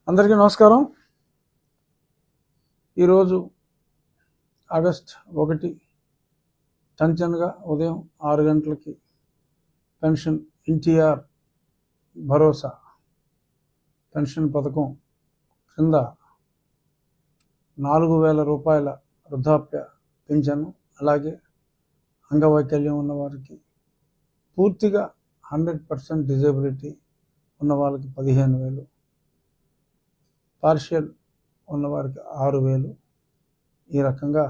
అందరికీ నమస్కారం. ఈరోజు ఆగస్ట్ 1 టంచన్గా ఉదయం 6 గంటలకి పెన్షన్ ఎన్టీఆర్ భరోసా పెన్షన్ పథకం కింద 4,000 రూపాయల వృద్ధాప్య పింఛను, అలాగే అంగవైకల్యం ఉన్న వారికి, పూర్తిగా 100% డిజేబిలిటీ ఉన్న వాళ్ళకి 15,000, పార్షియల్ ఉన్నవారికి 6,000. ఈ రకంగా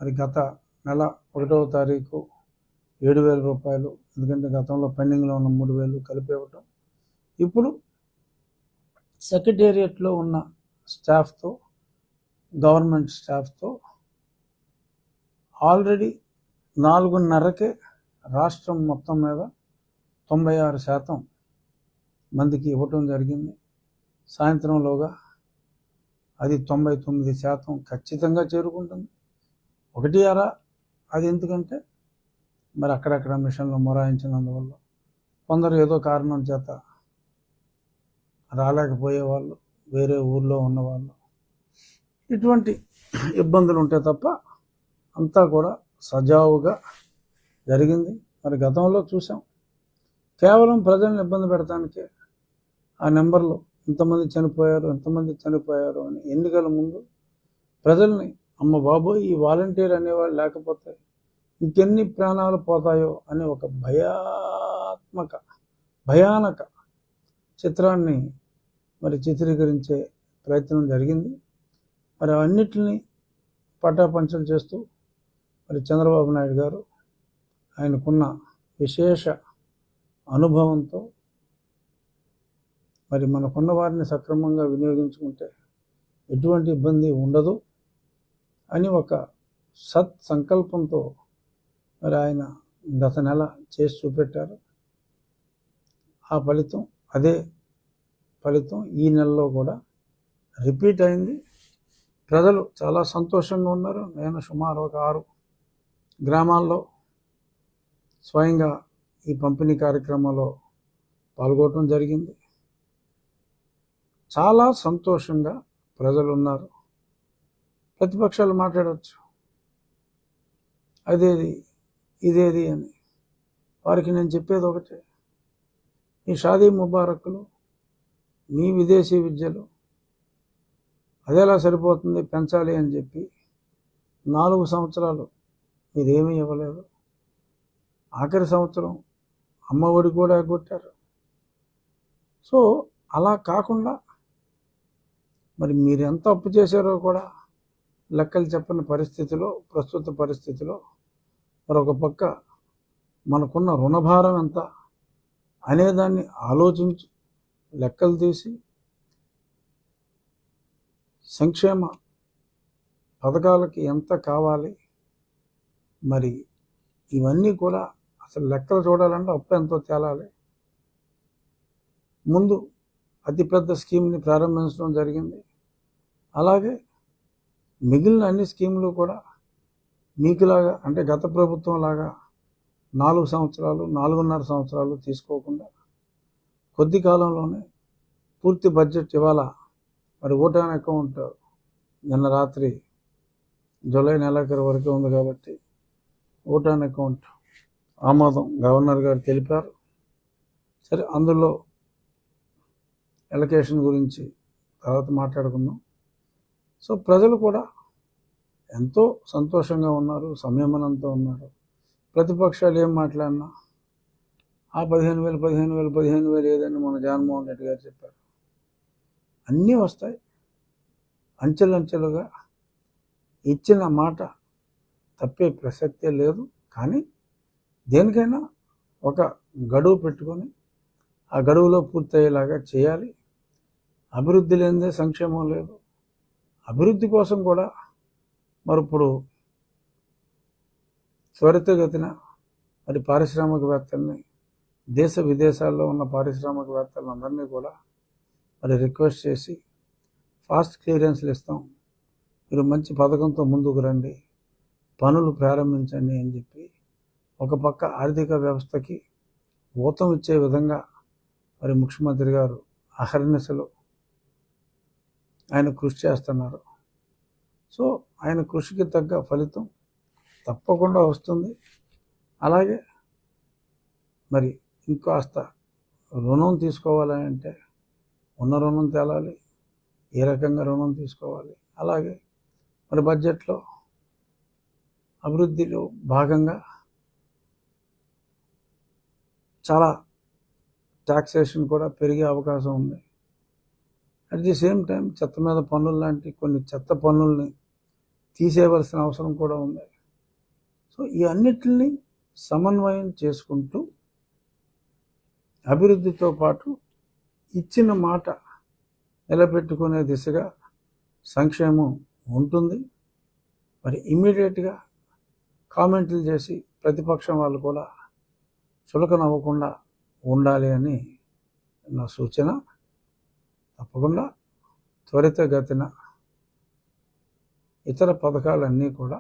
మరి గత నెల 1వ తారీఖు 7,000 రూపాయలు, ఎందుకంటే గతంలో పెండింగ్లో ఉన్న 3,000 కలిపి ఇవ్వటం. ఇప్పుడు సెక్రటేరియట్లో ఉన్న స్టాఫ్తో, గవర్నమెంట్ స్టాఫ్తో ఆల్రెడీ 4:30కే రాష్ట్రం మొత్తం మీద 96% మందికి ఇవ్వటం జరిగింది. సాయంత్రంలోగా అది 99% ఖచ్చితంగా చేరుకుంటుంది. 1 అది ఎందుకంటే మరి అక్కడక్కడ మిషన్లు మొరాయించినందువల్ల కొందరు ఏదో కారణం చేత రాలేకపోయేవాళ్ళు, వేరే ఊర్లో ఉన్నవాళ్ళు, ఇటువంటి ఇబ్బందులు ఉంటే తప్ప అంతా కూడా సజావుగా జరిగింది. మరి గతంలో చూసాం, కేవలం ప్రజలను ఇబ్బంది పెడటానికే ఆ నెంబర్లు ఇంతమంది చనిపోయారు అని ఎన్నికల ముందు ప్రజల్ని, అమ్మ బాబోయ్ ఈ వాలంటీర్ అనేవాళ్ళు లేకపోతే ఇంకెన్ని ప్రాణాలు పోతాయో అనే ఒక భయానక చిత్రాన్ని మరి చిత్రీకరించే ప్రయత్నం జరిగింది. మరి అన్నిటిని పటాపంచలు చేస్తూ మరి చంద్రబాబు నాయుడు గారు ఆయనకున్న విశేష అనుభవంతో మరి మనకున్న వారిని సక్రమంగా వినియోగించుకుంటే ఎటువంటి ఇబ్బంది ఉండదు అని ఒక సంకల్పంతో మరి ఆయన గత నెల చేసి చూపెట్టారు. ఆ ఫలితం, అదే ఫలితం ఈ నెలలో కూడా రిపీట్ అయింది. ప్రజలు చాలా సంతోషంగా ఉన్నారు. నేను సుమారు ఒక 6 గ్రామాల్లో స్వయంగా ఈ పంపిణీ కార్యక్రమంలో పాల్గొనడం జరిగింది. చాలా సంతోషంగా ప్రజలు ఉన్నారు. ప్రతిపక్షాలు మాట్లాడవచ్చు, అదేది ఇదేది అని. వారికి నేను చెప్పేది ఒకటే, మీ షాదీ ముబారక్లు, మీ విదేశీ విద్యలు అదేలా సరిపోతుంది, పెంచాలి అని చెప్పి 4 సంవత్సరాలు మీరేమీ ఇవ్వలేదు. ఆఖరి సంవత్సరం అమ్మఒడి కూడా ఎగ్గొట్టారు. సో అలా కాకుండా మరి మీరు ఎంత అప్పు చేశారో కూడా లెక్కలు చెప్పని పరిస్థితిలో, ప్రస్తుత పరిస్థితిలో మరొక పక్క మనకున్న రుణభారం ఎంత అనేదాన్ని ఆలోచించి లెక్కలు తీసి సంక్షేమ పథకాలకి ఎంత కావాలి, మరి ఇవన్నీ కూడా అసలు లెక్కలు చూడాలంటే అప్పు ఎంతో తేలాలి. ముందు అతిపెద్ద స్కీమ్ని ప్రారంభించడం జరిగింది. అలాగే మిగిలిన అన్ని స్కీములు కూడా మీకులాగా, అంటే గత ప్రభుత్వం లాగా 4 సంవత్సరాలు, 4.5 సంవత్సరాలు తీసుకోకుండా కొద్ది కాలంలోనే పూర్తి బడ్జెట్ ఇవాళ మరి ఓటాన్ అకౌంట్ నిన్న రాత్రి జూలై నెలాఖరు వరకు ఉంది కాబట్టి ఓటాన్ అకౌంట్ ఆమోదం గవర్నర్ గారు తెలిపారు. సరే, అందులో ఎలకేషన్ గురించి తర్వాత మాట్లాడుకుందాం. సో ప్రజలు కూడా ఎంతో సంతోషంగా ఉన్నారు, సంయమనంతో ఉన్నారు. ప్రతిపక్షాలు ఏం మాట్లాడినా ఆ 15,000 ఏదని మన జగన్మోహన్ రెడ్డి గారు చెప్పారు. అన్నీ వస్తాయి, అంచెలంచెలుగా ఇచ్చిన మాట తప్పే ప్రసక్తే లేదు. కానీ దేనికైనా ఒక గడువు పెట్టుకొని ఆ గడువులో పూర్తయ్యేలాగా చేయాలి. అభివృద్ధి లేనిదే సంక్షేమం లేదు. అభివృద్ధి కోసం కూడా మరి ఇప్పుడు త్వరితగతిన మరి పారిశ్రామికవేత్తల్ని, దేశ విదేశాల్లో ఉన్న పారిశ్రామికవేత్తలందరినీ కూడా మరి రిక్వెస్ట్ చేసి ఫాస్ట్ క్లియరెన్స్లు ఇస్తాం, మీరు మంచి పథకంతో ముందుకు రండి, పనులు ప్రారంభించండి అని చెప్పి ఒక పక్క ఆర్థిక వ్యవస్థకి ఊతం ఇచ్చే విధంగా మరి ముఖ్యమంత్రి గారు అహర్నిశలు ఆయన కృషి చేస్తున్నారు. సో ఆయన కృషికి తగ్గ ఫలితం తప్పకుండా వస్తుంది. అలాగే మరి ఇంకాస్త రుణం తీసుకోవాలని అంటే ఉన్న రుణం తేలాలి, ఏ రకంగా రుణం తీసుకోవాలి. అలాగే మరి బడ్జెట్లో అభివృద్ధిలో భాగంగా చాలా ట్యాక్సేషన్ కూడా పెరిగే అవకాశం ఉంది. అట్ ది సేమ్ టైం చెత్త మీద పన్నులు లాంటి కొన్ని చెత్త పన్నుల్ని తీసేయవలసిన అవసరం కూడా ఉంది. సో ఈ అన్నిటిని సమన్వయం చేసుకుంటూ అభివృద్ధితో పాటు ఇచ్చిన మాట నిలబెట్టుకునే దిశగా సంక్షేమం ఉంటుంది. మరి ఇమ్మీడియట్గా కామెంట్లు చేసి ప్రతిపక్షం వాళ్ళు కూడా చులకనవ్వకుండా ఉండాలి అని నా సూచన. తప్పకుండా త్వరితగతిన ఇతర పథకాలన్నీ కూడా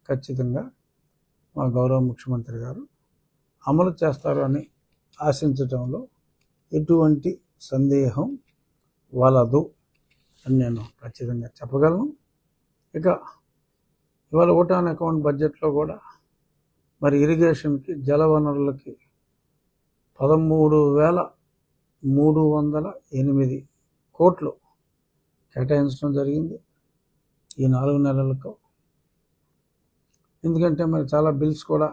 ఖచ్చితంగా మా గౌరవ ముఖ్యమంత్రి గారు అమలు చేస్తారు అని ఆశించడంలో ఎటువంటి సందేహం వలదు అని నేను ఖచ్చితంగా చెప్పగలను. ఇక ఇవాళ ఓటాన్ అకౌంట్ బడ్జెట్లో కూడా మరి ఇరిగేషన్కి జలవనరులకి 13,308 కోట్లు కేటాయించడం జరిగింది ఈ 4 నెలలకు. ఎందుకంటే మరి చాలా బిల్స్ కూడా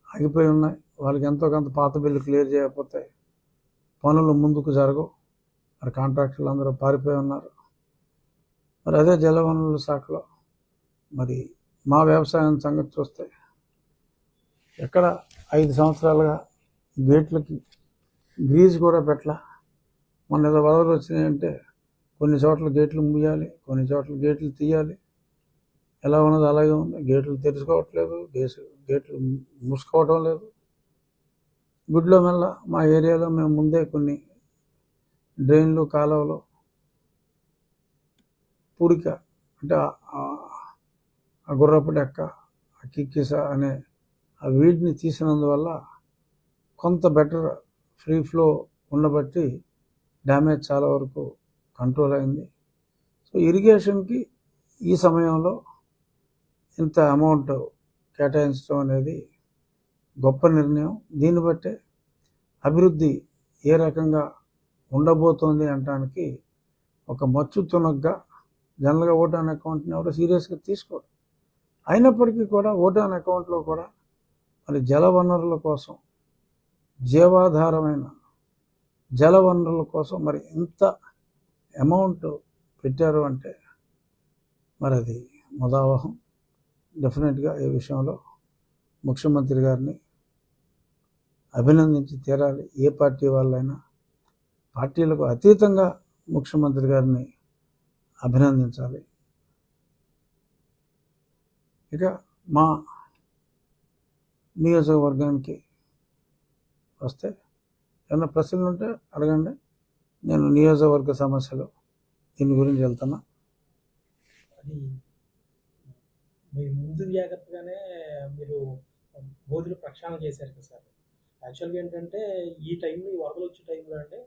ఆగిపోయి ఉన్నాయి. వాళ్ళకి ఎంతో కొంత పాత బిల్లు క్లియర్ చేయకపోతే పనులు ముందుకు జరగవు. మరి కాంట్రాక్టర్లు అందరూ పారిపోయి ఉన్నారు. మరి అదే జలవనరుల శాఖలో మరి మా వ్యవసాయం సంగతి చూస్తే ఎక్కడ 5 సంవత్సరాలుగా గేట్లకి గ్రీజ్ కూడా పెట్టలా. మొన్న ఏదో వరదలు వచ్చినాయంటే కొన్ని చోట్ల గేట్లు ముయ్యాలి, కొన్ని చోట్ల గేట్లు తీయాలి. ఎలా ఉన్నది అలాగే ఉంది. గేట్లు తెరుచుకోవట్లేదు, గేట్లు మూసుకోవటం లేదు. గుడ్లో మెల్ల మా ఏరియాలో మేము ముందే కొన్ని డ్రైన్లు కాలువలు పూడిక అంటే ఆ గుర్రపు డెక్క, ఆ కిక్కిస అనే ఆ వీటిని తీసినందువల్ల కొంత బెటర్ ఫ్రీ ఫ్లో ఉండబట్టి డ్యామేజ్ చాలా వరకు కంట్రోల్ అయింది. సో ఇరిగేషన్కి ఈ సమయంలో ఇంత అమౌంట్ కేటాయించడం అనేది గొప్ప నిర్ణయం. దీన్ని బట్టే అభివృద్ధి ఏ రకంగా ఉండబోతోంది అనడానికి ఒక మచ్చు తునగ్గా జనరల్గా ఓటాన్ అకౌంట్ని ఎవరు సీరియస్గా తీసుకోరు. అయినప్పటికీ కూడా ఓటాన్ అకౌంట్లో కూడా మరి జలవనరుల కోసం, జీవాధారమైన జలవనరుల కోసం మరి ఇంత అమౌంట్ పెట్టారు అంటే మరి అది ముదావహం. డెఫినెట్గా ఈ విషయంలో ముఖ్యమంత్రి గారిని అభినందించి తీరాలి. ఏ పార్టీ వాళ్ళైనా పార్టీలకు అతీతంగా ముఖ్యమంత్రి గారిని అభినందించాలి. ఇక మా నియోజకవర్గానికి వస్తే ఏమైనా ప్రశ్నలు ఉంటే అడగండి. నేను నియోజకవర్గ సమస్యలు దీని గురించి వెళ్తున్నా. అది మీ ముందు జాగ్రత్తగానే మీరు బోధులు ప్రక్షాళన చేశారు కదా సార్. యాక్చువల్గా ఏంటంటే ఈ టైంలో, ఈ వరదలు వచ్చే టైంలో అంటే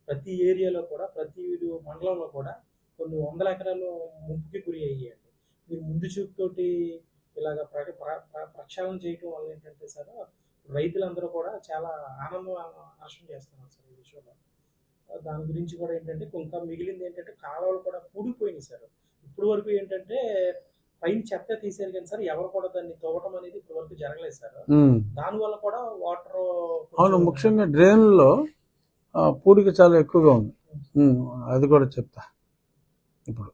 ప్రతి ఏరియాలో కూడా, ప్రతి మండలంలో కూడా కొన్ని 100 ఎకరాలు ముంపుకి గురి అయ్యాయండి. మీరు ముందు చూపుతోటి ఇలాగ ప్రక్షాళన చేయటం వల్ల ఏంటంటే సార్ రైతులందరూ కూడా చాలా ఆనందం నష్టం చేస్తున్నారు సార్ ఈ విషయంలో. దాని గురించి కూడా ఏంటంటే ఇంకా మిగిలింది ఏంటంటే కాలువలు కూడా పూడిపోయినాయి సార్. ఇప్పుడు వరకు ఏంటంటే పైన చెత్త తీసారు కానీ సార్ ఎవరు కూడా దాన్ని తవ్వటం అనేది ఇప్పుడు వరకు జరగలేదు సార్. దానివల్ల కూడా వాటర్ అవును, ముఖ్యంగా డ్రైన్లో పూడిక చాలా ఎక్కువగా ఉంది. అది కూడా చెప్తా. ఇప్పుడు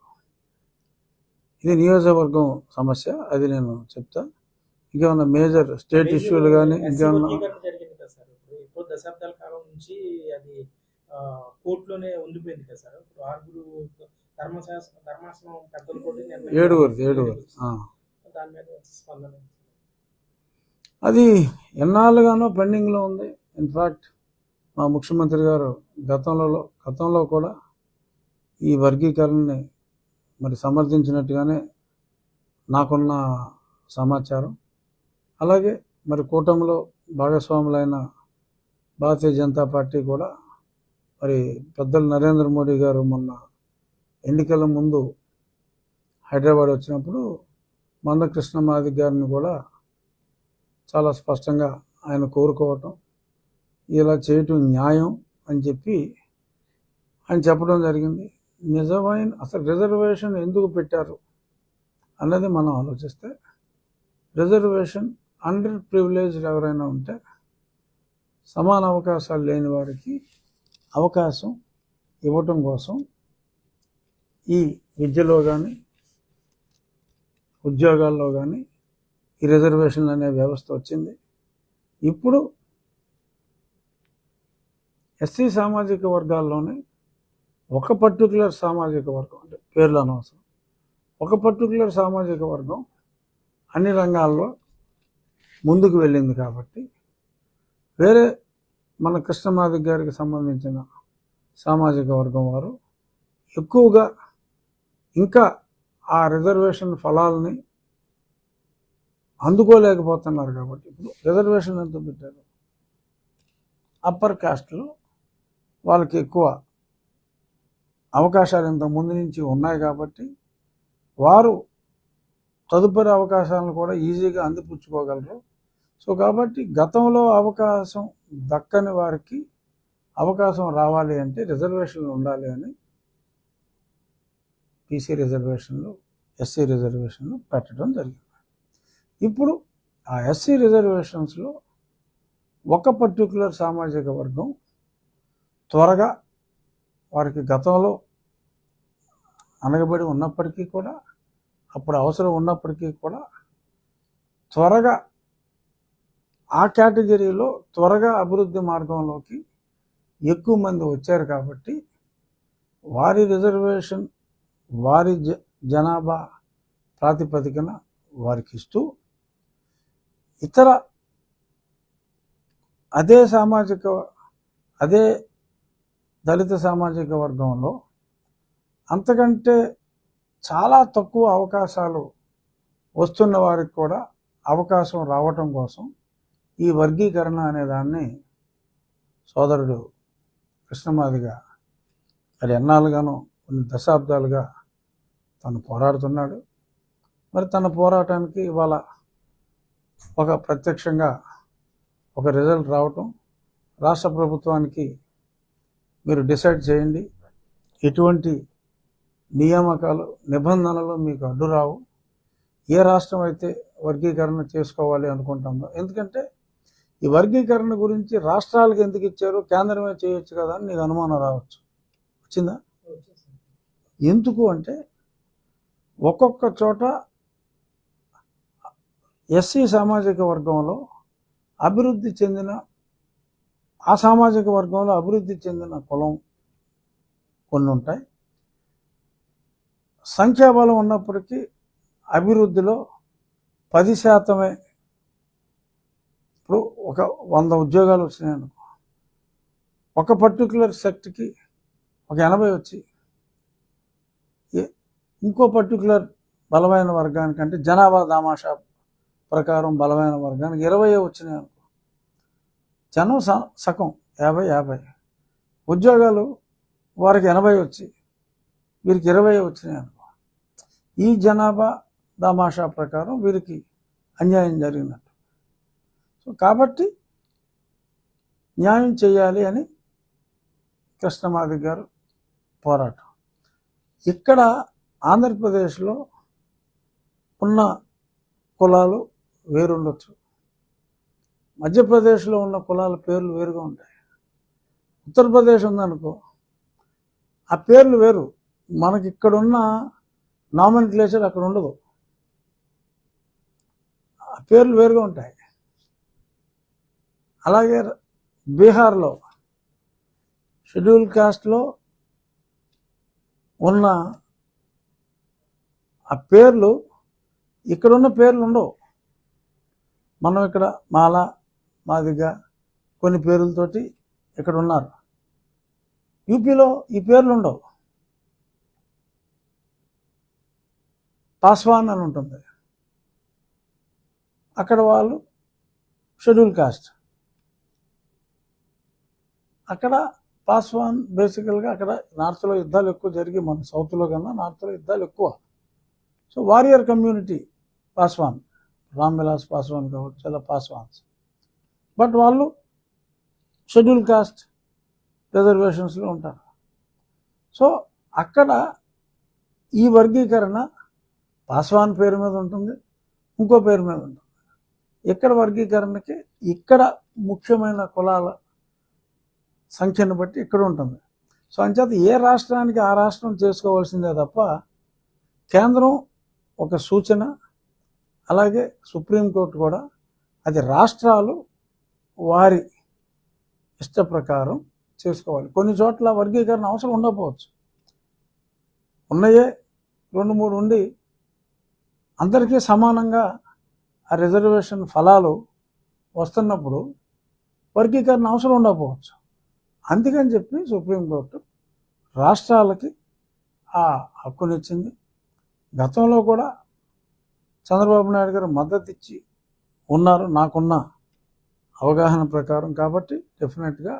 ఇది నియోజకవర్గం సమస్య, అది నేను చెప్తా. ఇంకేమన్నా మేజర్ స్టేట్ ఇష్యూలు కానీ ఇంకేమన్నా జరిగింది కదా సార్. ఇప్పుడు దశాబ్దాల కాలం నుంచి అది కోర్టులోనే ఉండిపోయింది కదా సార్. ఇప్పుడు 6 ధర్మాసనం పెద్దలు కూడా 7 దాని మీద స్పందన అది ఎన్నాళ్ళుగానో పెండింగ్లో ఉంది. ఇన్ఫ్యాక్ట్ మా ముఖ్యమంత్రి గారు గతంలో కూడా ఈ వర్గీకరణని మరి సమర్థించినట్టుగానే నాకున్న సమాచారం. అలాగే మరి కూటమిలో భాగస్వాములైన భారతీయ జనతా పార్టీ కూడా మరి పెద్దలు నరేంద్ర మోడీ గారు మొన్న ఎన్నికల ముందు హైదరాబాద్ వచ్చినప్పుడు మందకృష్ణ మాదిగ గారిని కూడా చాలా స్పష్టంగా ఆయన కోరుకోవటం, ఇలా చేయటం న్యాయం అని చెప్పి ఆయన చెప్పడం జరిగింది. నిజమైన అసలు రిజర్వేషన్ ఎందుకు పెట్టారు అన్నది మనం ఆలోచిస్తే, రిజర్వేషన్ అండర్ ప్రివిలేజ్డ్ ఎవరైనా ఉంటే సమాన అవకాశాలు లేని వారికి అవకాశం ఇవ్వటం కోసం ఈ విద్యలో కానీ ఉద్యోగాల్లో కానీ ఈ రిజర్వేషన్లు అనే వ్యవస్థ వచ్చింది. ఇప్పుడు ఎస్సీ సామాజిక వర్గాల్లోనే ఒక పర్టికులర్ సామాజిక వర్గం, అంటే పేర్లు అనవసరం, ఒక పర్టికులర్ సామాజిక వర్గం అన్ని రంగాల్లో ముందుకు వెళ్ళింది కాబట్టి వేరే మన కృష్ణ మాదిగ గారికి సంబంధించిన సామాజిక వర్గం వారు ఎక్కువగా ఇంకా ఆ రిజర్వేషన్ ఫలాలని అందుకోలేకపోతున్నారు. కాబట్టి ఇప్పుడు రిజర్వేషన్ ఎంత పెట్టారు, అప్పర్ కాస్ట్లో వాళ్ళకి ఎక్కువ అవకాశాలు ఇంత ముందు నుంచి ఉన్నాయి కాబట్టి వారు తదుపరి అవకాశాలను కూడా ఈజీగా అందిపుచ్చుకోగలరు. సో కాబట్టి గతంలో అవకాశం దక్కని వారికి అవకాశం రావాలి అంటే రిజర్వేషన్లు ఉండాలి అని బీసీ రిజర్వేషన్లు, ఎస్సీ రిజర్వేషన్లు పెట్టడం జరిగింది. ఇప్పుడు ఆ ఎస్సీ రిజర్వేషన్స్లో ఒక పర్టికులర్ సామాజిక వర్గం త్వరగా వారికి గతంలో అనగబడి ఉన్నప్పటికీ కూడా, అప్పుడు అవసరం ఉన్నప్పటికీ కూడా త్వరగా ఆ కేటగిరీలో త్వరగా అభివృద్ధి మార్గంలోకి ఎక్కువ మంది వచ్చారు కాబట్టి వారి రిజర్వేషన్ వారి జనాభా ప్రాతిపదికన వారికి ఇస్తూ, ఇతర అదే దళిత సామాజిక వర్గంలో అంతకంటే చాలా తక్కువ అవకాశాలు వస్తున్న వారికి కూడా అవకాశం రావటం కోసం ఈ వర్గీకరణ అనే దాన్ని సోదరుడు కృష్ణమాదిగ మరి ఎన్నాళ్ళుగానో కొన్ని దశాబ్దాలుగా తను పోరాడుతున్నాడు. మరి తన పోరాటానికి ఇవాళ ఒక ప్రత్యక్షంగా ఒక రిజల్ట్ రావటం, రాష్ట్ర ప్రభుత్వానికి మీరు డిసైడ్ చేయండి, ఎటువంటి నియామకాలు నిబంధనలు మీకు అడ్డు రావు, ఏ రాష్ట్రం అయితే వర్గీకరణ చేసుకోవాలి అనుకుంటుందో. ఎందుకంటే ఈ వర్గీకరణ గురించి రాష్ట్రాలకు ఎందుకు ఇచ్చారు, కేంద్రమే చేయొచ్చు కదా అని నీకు అనుమానం రావచ్చు. వచ్చిందా? ఎందుకు అంటే ఒక్కొక్క చోట ఎస్సీ సామాజిక వర్గంలో అభివృద్ధి చెందిన, ఆ సామాజిక వర్గంలో అభివృద్ధి చెందిన కులం కొన్ని ఉంటాయి. సంఖ్యాబలం ఉన్నప్పటికీ అభివృద్ధిలో 10%. ఇప్పుడు ఒక 100 ఉద్యోగాలు వచ్చినాయి అనుకో, ఒక పర్టికులర్ సెక్ట్కి ఒక 80 వచ్చి, ఇంకో పర్టికులర్ బలమైన వర్గానికి, అంటే జనాభా దామాషా ప్రకారం బలమైన వర్గానికి 20 వచ్చినాయి అనుకో, జనం సగం 50 ఉద్యోగాలు వారికి 80 వచ్చి వీరికి 20 వచ్చినాయి అనుకో, ఈ జనాభా దామాషా ప్రకారం వీరికి అన్యాయం జరిగినట్టు. సో కాబట్టి న్యాయం చేయాలి అని కృష్ణమాదిగ గారు పోరాటం. ఇక్కడ ఆంధ్రప్రదేశ్లో ఉన్న కులాలు వేరుండొచ్చు, మధ్యప్రదేశ్లో ఉన్న కులాల పేర్లు వేరుగా ఉంటాయి, ఉత్తరప్రదేశ్ ఉందనుకో ఆ పేర్లు వేరు, మనకి ఇక్కడున్న నామినిక్లేచర్ అక్కడ ఉండదు, ఆ పేర్లు వేరుగా ఉంటాయి. అలాగే బీహార్లో షెడ్యూల్ కాస్ట్లో ఉన్న ఆ పేర్లు ఇక్కడున్న పేర్లు ఉండవు. మనం ఇక్కడ మాల, మాదిగ కొన్ని పేర్లతోటి ఇక్కడ ఉన్నారు. యూపీలో ఈ పేర్లు ఉండవు. పాస్వాన్ అని ఉంటుంది, అక్కడ వాళ్ళు షెడ్యూల్ కాస్ట్. అక్కడ పాస్వాన్ బేసికల్గా అక్కడ నార్త్లో యుద్ధాలు ఎక్కువ జరిగి మన సౌత్లో కన్నా నార్త్లో యుద్ధాలు ఎక్కువ. So warrior community Paswan, Ram Vilas Paswan కావచ్చు, చాలా పాస్వాన్స్. బట్ వాళ్ళు షెడ్యూల్ కాస్ట్ రిజర్వేషన్స్లో ఉంటారు. సో అక్కడ ఈ వర్గీకరణ పాస్వాన్ పేరు మీద ఉంటుంది, ఇంకో పేరు మీద ఉంటుంది. ఇక్కడ వర్గీకరణకి ఇక్కడ ముఖ్యమైన కులాల సంఖ్యను బట్టి ఇక్కడ ఉంటుంది. సో అంచేత ఏ రాష్ట్రానికి ఆ రాష్ట్రం చేసుకోవాల్సిందే తప్ప కేంద్రం ఒక సూచన, అలాగే సుప్రీంకోర్టు కూడా అది రాష్ట్రాలు వారి ఇష్ట ప్రకారం చేసుకోవాలి. కొన్ని చోట్ల వర్గీకరణ అవసరం ఉండకపోవచ్చు, ఉన్నాయే 2-3 ఉండి అందరికీ సమానంగా ఆ రిజర్వేషన్ ఫలాలు వస్తున్నప్పుడు వర్గీకరణ అవసరం ఉండకపోవచ్చు. అందుకని చెప్పి సుప్రీంకోర్టు రాష్ట్రాలకి ఆ హక్కునిచ్చింది. గతంలో కూడా చంద్రబాబు నాయుడు గారు మద్దతు ఇచ్చి ఉన్నారు నాకున్న అవగాహన ప్రకారం. కాబట్టి డెఫినెట్గా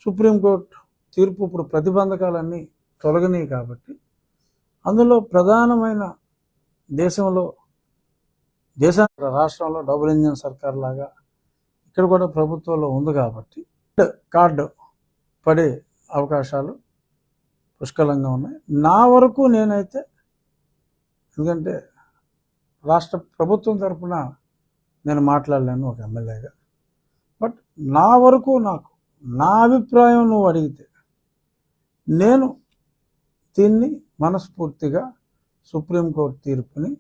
సుప్రీంకోర్టు తీర్పు ఇప్పుడు ప్రతిబంధకాలన్నీ తొలగినాయి. కాబట్టి అందులో ప్రధానమైన రాష్ట్రంలో డబుల్ ఇంజిన్ సర్కార్ లాగా ఇక్కడ కూడా ప్రభుత్వంలో ఉంది. కాబట్టి కార్డు పడే అవకాశాలు పుష్కలంగా ఉన్నాయి. నా వరకు నేనైతే, ఎందుకంటే రాష్ట్ర ప్రభుత్వం తరఫున నేను మాట్లాడలేను ఒక ఎమ్మెల్యేగా, బట్ నా వరకు నా అభిప్రాయం నువ్వు అడిగితే నేను దీన్ని మనస్ఫూర్తిగా సుప్రీంకోర్టు తీర్పుని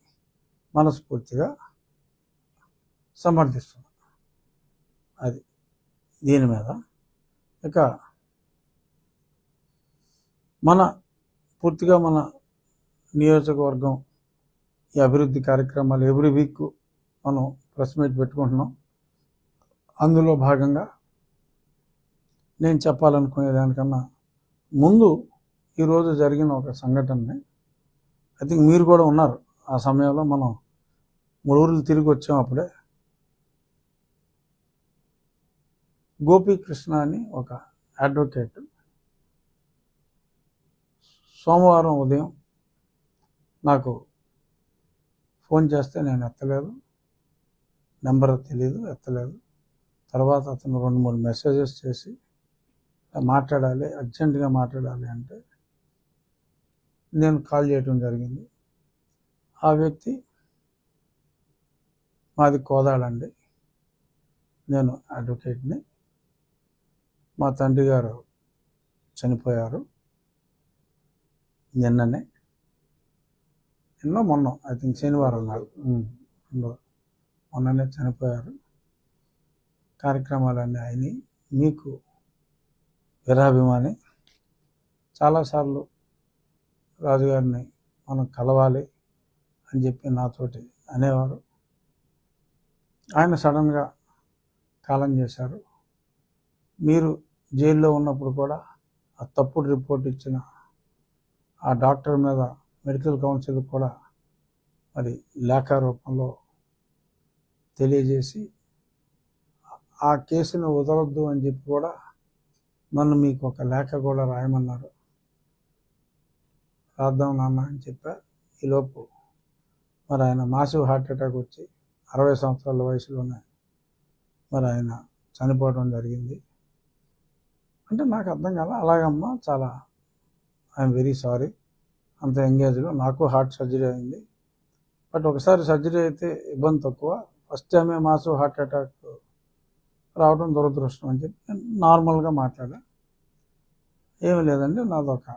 మనస్ఫూర్తిగా సమర్థిస్తున్నాను. అది దీని మీద. ఇక పూర్తిగా మన నియోజకవర్గం ఈ అభివృద్ధి కార్యక్రమాలు ఎవ్రీ వీక్ మనం ప్రెస్ మీట్ పెట్టుకుంటున్నాం. అందులో భాగంగా నేను చెప్పాలనుకునే దానికన్నా ముందు ఈరోజు జరిగిన ఒక సంఘటనని, ఐ థింక్ మీరు కూడా ఉన్నారు ఆ సమయంలో, మనం 3 ఊర్లు తిరిగి వచ్చాం. అప్పుడే గోపీకృష్ణ అని ఒక అడ్వకేట్ సోమవారం ఉదయం నాకు ఫోన్ చేస్తే నేను ఎత్తలేదు, నెంబర్ తెలియదు, ఎత్తలేదు. తర్వాత అతను 2-3 మెసేజెస్ చేసి మాట్లాడాలి, అర్జెంటుగా మాట్లాడాలి అంటే నేను కాల్ చేయడం జరిగింది. ఆ వ్యక్తి మాది కోదాడండి, నేను అడ్వకేట్ని, మా తండ్రి గారు చనిపోయారు నిన్ననే, మొన్న ఐ థింక్ శనివారం నాడు మొన్ననే చనిపోయారు. కార్యక్రమాలన్నీ అయినాయి. మీకు వీరాభిమాని, చాలాసార్లు రాజుగారిని మనం కలవాలి అని చెప్పి నాతోటి అనేవారు. ఆయన సడన్గా కాలం చేశారు. మీరు జైల్లో ఉన్నప్పుడు కూడా ఆ తప్పుడు రిపోర్ట్ ఇచ్చిన ఆ డాక్టర్ మీద మెడికల్ కౌన్సిల్ కూడా మరి లేఖ రూపంలో తెలియజేసి ఆ కేసును వదలొద్దు అని చెప్పి కూడా నన్ను మీకు ఒక లేఖ కూడా రాయమన్నారు. రాద్దాం నాన్న అని చెప్పా. ఈలోపు మరి ఆయన మాసివ్ హార్ట్ అటాక్ వచ్చి 60 సంవత్సరాల వయసులోనే మరి ఆయన చనిపోవడం జరిగింది. అంటే నాకు అర్థం కాల. అలాగమ్మా, చాలా ఐఎమ్ వెరీ సారీ, అంత ఎంగేజ్లో నాకు హార్ట్ సర్జరీ అయింది. బట్ ఒకసారి సర్జరీ అయితే ఇబ్బంది తక్కువ, ఫస్ట్ టైమే మాసివ్ హార్ట్ అటాక్ రావడం దురదృష్టం అని చెప్పి నేను నార్మల్గా మాట్లాడా. ఏమీ లేదండి, నాదొక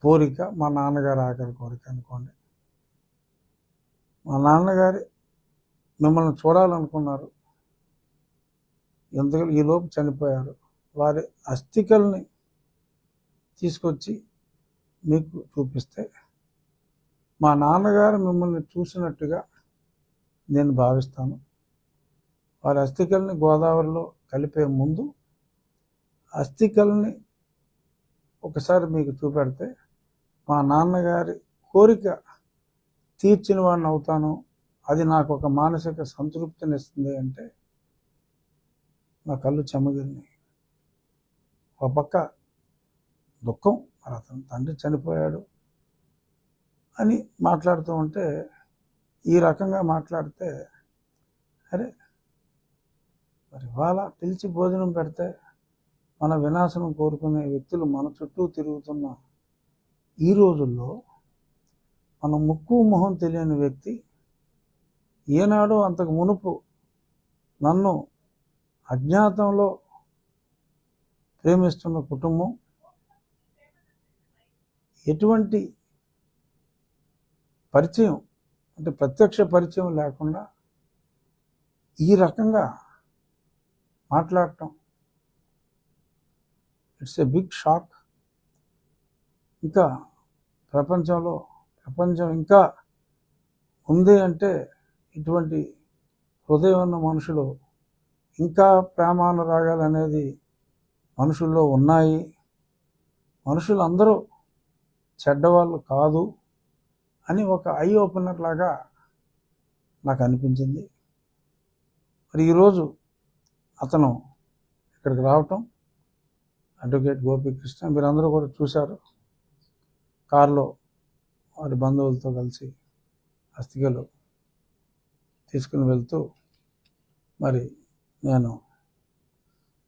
కోరిక, మా నాన్నగారి ఆఖరి కోరిక అనుకోండి. మా నాన్నగారి మిమ్మల్ని చూడాలనుకున్నారు, ఎందుకంటే ఈలోపు చనిపోయారు. వారి అస్థికల్ని తీసుకొచ్చి మీకు చూపిస్తే మా నాన్నగారు మిమ్మల్ని చూసినట్టుగా నేను భావిస్తాను. వారి అస్థికల్ని గోదావరిలో కలిపే ముందు అస్థికల్ని ఒకసారి మీకు చూపెడితే మా నాన్నగారి కోరిక తీర్చిన వాడిని అవుతాను, అది నాకు ఒక మానసిక సంతృప్తిని ఇస్తుంది అంటే నా కళ్ళు చెమ్మగిరినాయి. ఒక పక్క దుఃఖం, మరి అతని తండ్రి చనిపోయాడు అని మాట్లాడుతూ ఉంటే, ఈ రకంగా మాట్లాడితే అరే మరి ఇవాళ పిలిచి భోజనం పెడితే మన వినాశనం కోరుకునే వ్యక్తులు మన చుట్టూ తిరుగుతున్న ఈ రోజుల్లో మన ముక్కు మొహం తెలియని వ్యక్తి ఏనాడో అంతకు మునుపు నన్ను అజ్ఞాతంలో ప్రేమిస్తున్న కుటుంబం ఎటువంటి పరిచయం అంటే ప్రత్యక్ష పరిచయం లేకుండా ఈ రకంగా మాట్లాడటం, ఇట్స్ ఏ బిగ్ షాక్. ఇంకా ప్రపంచం ఇంకా ఉంది అంటే ఇటువంటి హృదయం ఉన్న మనుషులు, ఇంకా ప్రేమానురాగాలు అనేది మనుషుల్లో ఉన్నాయి. మనుషులందరూ చెడ్డవాళ్ళు కాదు అని ఒక ఐ ఓపెనర్ లాగా నాకు అనిపించింది. మరి ఈరోజు అతను ఇక్కడికి రావటం, అడ్వకేట్ గోపీకృష్ణ మీరందరూ కూడా చూశారు. కారులో వారి బంధువులతో కలిసి అస్థికలు తీసుకుని వెళ్తూ మరి నేను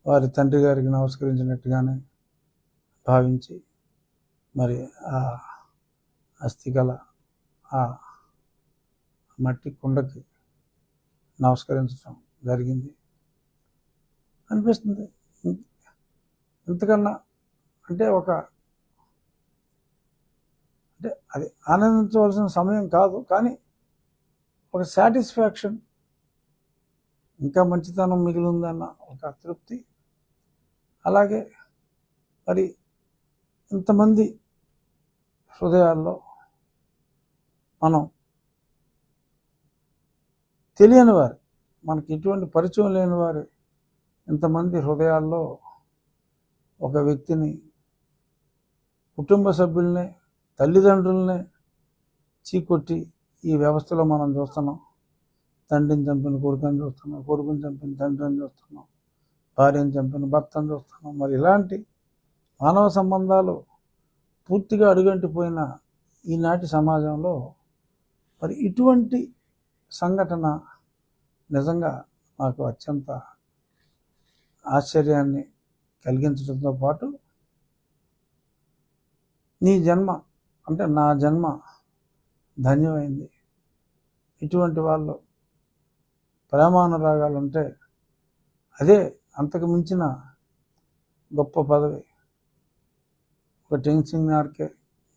వారి తండ్రి గారికి నమస్కరించినట్టుగానే భావించి మరి ఆ అస్థికల ఆ మట్టి కుండకి నమస్కరించడం జరిగింది. అనిపిస్తుంది ఇంతకన్నా అంటే అంటే అది ఆనందించవలసిన సమయం కాదు, కానీ ఒక సాటిస్ఫాక్షన్, ఇంకా మంచితనం మిగిలిందన్న ఒక తృప్తి. అలాగే మరి ఇంతమంది హృదయాల్లో మనం తెలియని వారు, మనకి ఎటువంటి పరిచయం లేని వారు ఇంతమంది హృదయాల్లో ఒక వ్యక్తిని, కుటుంబ సభ్యుల్ని, తల్లిదండ్రులనే చీకొట్టి ఈ వ్యవస్థలో మనం చూస్తున్నాం. తండ్రిని చంపిన కొడుకుని చూస్తున్నాం, కొడుకుని చంపిన తండ్రిని చూస్తున్నాం, భార్యను చంపిన భర్తను చూస్తున్నాం. మరి ఇలాంటి మానవ సంబంధాలు పూర్తిగా అడుగంటిపోయిన ఈనాటి సమాజంలో మరి ఇటువంటి సంఘటన నిజంగా నాకు అత్యంత ఆశ్చర్యాన్ని కలిగించడంతో పాటు నీ జన్మ అంటే నా జన్మ ధన్యమైంది. ఇటువంటి వాళ్ళు ప్రేమానురాగాలు ఉంటే అదే అంతకు మించిన గొప్ప పదవి. ఒక టెన్సింగ్ నార్కే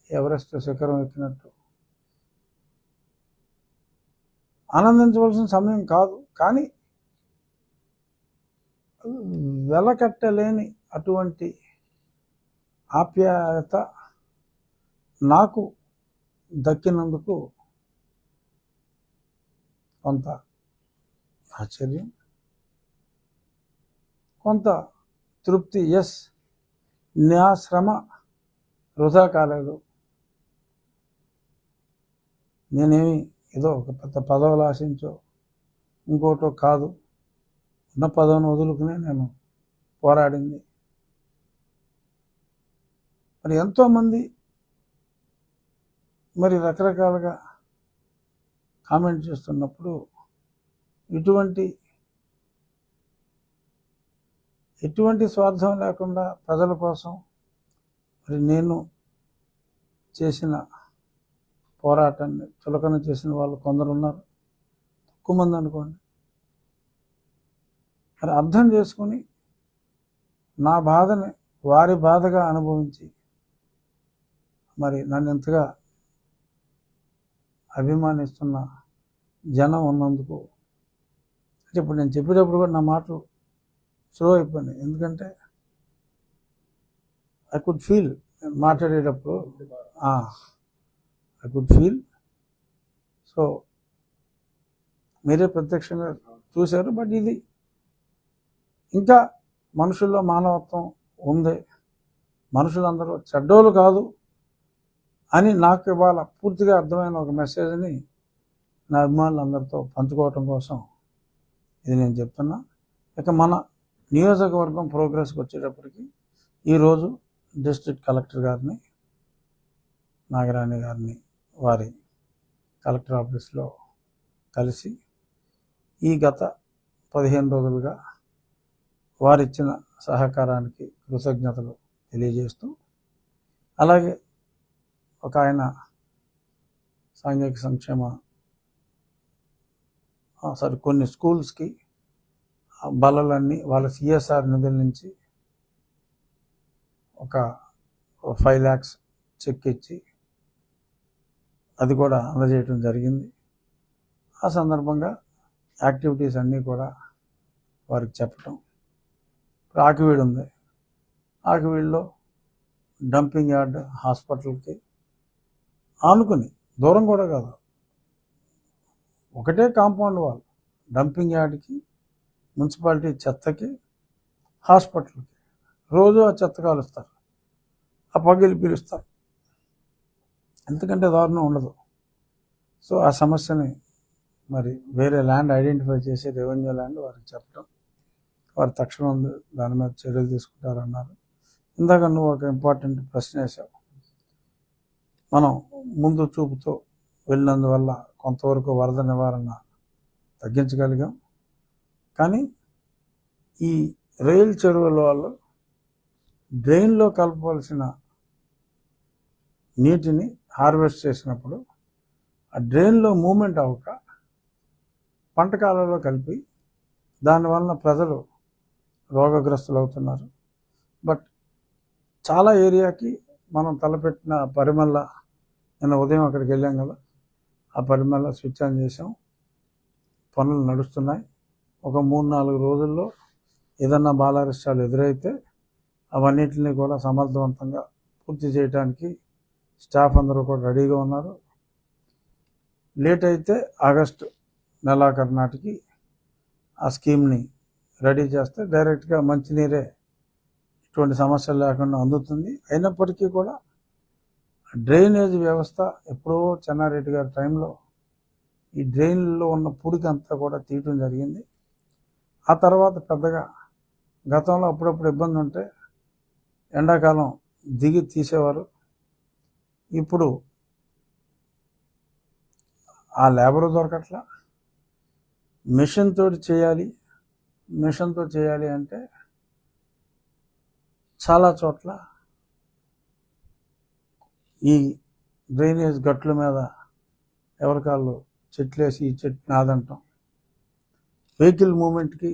ఎవరెస్ట్ శిఖరం ఎక్కినట్టు ఆనందించవలసిన సమయం కాదు, కానీ వెలకట్టలేని అటువంటి ఆప్యాయత నాకు దక్కినందుకు కొంత ఆశ్చర్యం, కొంత తృప్తి. ఎస్, నా శ్రమ వృధా కాలేదు. నేనేమి ఏదో ఒక పెద్ద పదవులు ఆశించో ఇంకోటో కాదు, ఉన్న పదవిని వదులుకునే నేను పోరాడింది. మరి ఎంతోమంది మరి రకరకాలుగా కామెంట్ చేస్తున్నప్పుడు ఎటువంటి స్వార్థం లేకుండా ప్రజల కోసం మరి నేను చేసిన పోరాటాన్ని చులకన చేసిన వాళ్ళు కొందరు ఉన్నారు, తక్కువ మంది అనుకోండి. మరి అర్థం చేసుకుని నా బాధని వారి బాధగా అనుభవించి మరి నన్ను ఎంతగా అభిమానిస్తున్న జనం ఉన్నందుకు, అంటే ఇప్పుడు నేను చెప్పేటప్పుడు కూడా నా మాటలు స్లో అయిపోయినాయి. ఎందుకంటే ఐ కుడ్ ఫీల్ మాట్లాడేటప్పుడు ఐ కుడ్ ఫీల్. సో మీరే ప్రత్యక్షంగా చూశారు. బట్ ఇది ఇంకా మనుషుల్లో మానవత్వం ఉంది, మనుషులందరూ చెడ్డోళ్ళు కాదు అని నాకు ఇవాళ పూర్తిగా అర్థమైన ఒక మెసేజ్ని నా అభిమానులందరితో పంచుకోవటం కోసం ఇది నేను చెప్తున్నా. ఇక మన నియోజకవర్గం ప్రోగ్రెస్కి వచ్చేటప్పటికి ఈరోజు డిస్ట్రిక్ట్ కలెక్టర్ గారిని, నాగరాణి గారిని వారి కలెక్టర్ ఆఫీస్లో కలిసి ఈ గత 15 రోజులుగా వారిచ్చిన సహకారానికి కృతజ్ఞతలు తెలియజేస్తూ, అలాగే ఒక ఆయన సాంఘిక సంక్షేమ కొన్ని స్కూల్స్కి బల్లలన్నీ వాళ్ళ సిఎస్ఆర్ నిధుల నుంచి ఒక 5 lakhs చెక్ ఇచ్చి అది కూడా అందజేయటం జరిగింది. ఆ సందర్భంగా యాక్టివిటీస్ అన్నీ కూడా వారికి చెప్పటం. ఆకివీడు ఉంది, ఆకివీడులో డంపింగ్ యార్డ్ హాస్పిటల్కి ఆనుకుని, దూరం కూడా కాదు, ఒకటే కాంపౌండ్ వాళ్ళు, డంపింగ్ యార్డ్కి, మున్సిపాలిటీ చెత్తకి, హాస్పిటల్కి రోజు ఆ చెత్త కాలుస్తారు, ఆ పగిలి పిలుస్తారు, ఎందుకంటే దారుణం ఉండదు. సో ఆ సమస్యని మరి వేరే ల్యాండ్ ఐడెంటిఫై చేసి రెవెన్యూ ల్యాండ్ వారికి చెప్పడం, వారు తక్షణం దాని మీద చర్యలు తీసుకుంటారన్నారు. ఇందాక నువ్వు ఒక ఇంపార్టెంట్ ప్రశ్న వేసావు. మనం ముందు చూపుతో వెళ్ళినందువల్ల కొంతవరకు వరద నివారణ తగ్గించగలిగాం. కానీ ఈ రైలు చెరువుల వాళ్ళు డ్రైన్లో కలపవలసిన నీటిని హార్వెస్ట్ చేసినప్పుడు ఆ డ్రైన్లో మూమెంట్ అవ్వక పంట కాలంలో కలిపి దానివల్ల ప్రజలు రోగగ్రస్తులు అవుతున్నారు. బట్ చాలా ఏరియాకి మనం తలపెట్టిన పరిమళ, నిన్న ఉదయం అక్కడికి వెళ్ళాం కదా, ఆ పరిమళ స్విచ్ ఆన్ చేసాం, పనులు నడుస్తున్నాయి. ఒక 3-4 రోజుల్లో ఏదన్నా బాలారిష్టాలు ఎదురైతే అవన్నిటిని కూడా సమర్థవంతంగా పూర్తి చేయడానికి స్టాఫ్ అందరూ కూడా రెడీగా ఉన్నారు. లేట్ అయితే ఆగస్టు నెలాఖరు నాటికి ఆ స్కీమ్ని రెడీ చేస్తే డైరెక్ట్గా మంచినీరే ఇటువంటి సమస్యలు లేకుండా అందుతుంది. అయినప్పటికీ కూడా డ్రైనేజ్ వ్యవస్థ ఎప్పుడో చెన్నారెడ్డి గారి టైంలో ఈ డ్రైన్లో ఉన్న పుడికి అంతా కూడా తీయటం జరిగింది. ఆ తర్వాత పెద్దగా గతంలో అప్పుడప్పుడు ఇబ్బంది ఉంటే ఎండాకాలం దిగి తీసేవారు. ఇప్పుడు ఆ లేబరు దొరకట్లా, మిషన్ తోటి చేయాలి అంటే చాలా చోట్ల ఈ డ్రైనేజ్ గట్ల మీద ఎవరికాళ్ళు చెట్లేసి ఈ చెట్టు నాదంటాం, వెహికల్ మూమెంట్కి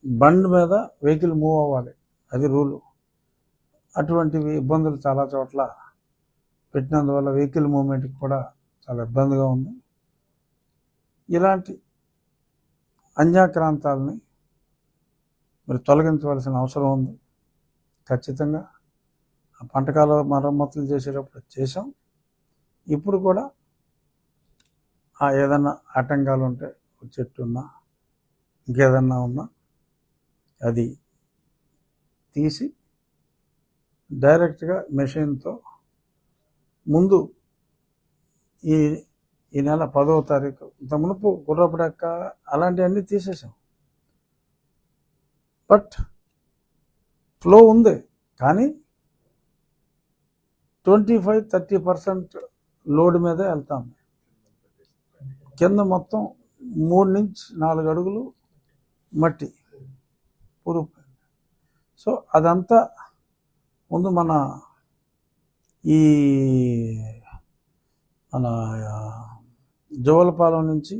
బండ్ మీద వెహికల్ మూవ్ అవ్వాలి, అది రూలు. అటువంటివి ఇబ్బందులు చాలా చోట్ల పెట్టినందువల్ల వెహికల్ మూమెంట్కి కూడా చాలా ఇబ్బందిగా ఉంది. ఇలాంటి అన్యాక్రాంతాలని మరి తొలగించవలసిన అవసరం ఉంది. ఖచ్చితంగా ఆ పంటకాల మరమ్మతులు చేసేటప్పుడు చేసాం. ఇప్పుడు కూడా ఆ ఏదన్నా ఆటంకాలు ఉంటే, చెట్టు ఉన్నా ఇంకేదన్నా ఉన్నా అది తీసి డైరెక్ట్గా మెషిన్తో ముందు ఈ నెల 10వ తారీఖు ఇంత మునుపు గుర్రపడక్క అలాంటివన్నీ తీసేసాం. బట్ ఫ్లో ఉంది, కానీ 25-30% లోడ్ మీదే వెళ్తాం. కింద మొత్తం 3-4 అడుగులు మట్టి పురుగు. సో అదంతా ముందు మన జోలపాలెం నుంచి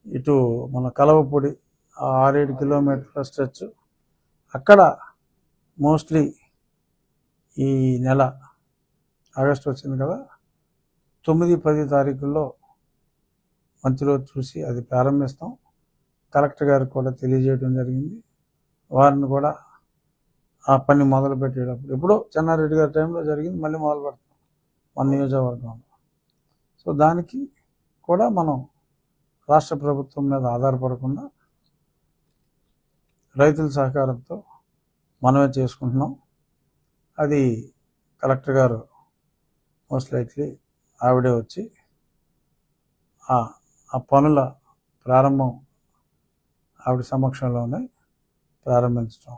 ఇటు మన కలవపొడి 6-7 కిలోమీటర్ల స్ట్రెచ్, అక్కడ మోస్ట్లీ ఈ నెల ఆగస్టు వచ్చింది కదా, 9-10 తారీఖుల్లో మంచి రోజు చూసి అది ప్రారంభిస్తాం. కలెక్టర్ గారికి కూడా తెలియజేయడం జరిగింది. వారిని కూడా ఆ పని మొదలు పెట్టేటప్పుడు ఎప్పుడో చెన్నారెడ్డి గారి టైంలో జరిగింది, మళ్ళీ మొదలు పెడతాం మన నియోజకవర్గంలో. సో దానికి కూడా మనం రాష్ట్ర ప్రభుత్వం మీద ఆధారపడకుండా రైతుల సహకారంతో మనమే చేసుకుంటున్నాం. అది కలెక్టర్ గారు మోస్ట్ లైక్లీ ఆవిడే వచ్చి ఆ పనుల ప్రారంభం ఆవిడ సమక్షంలోనే ప్రారంభించడం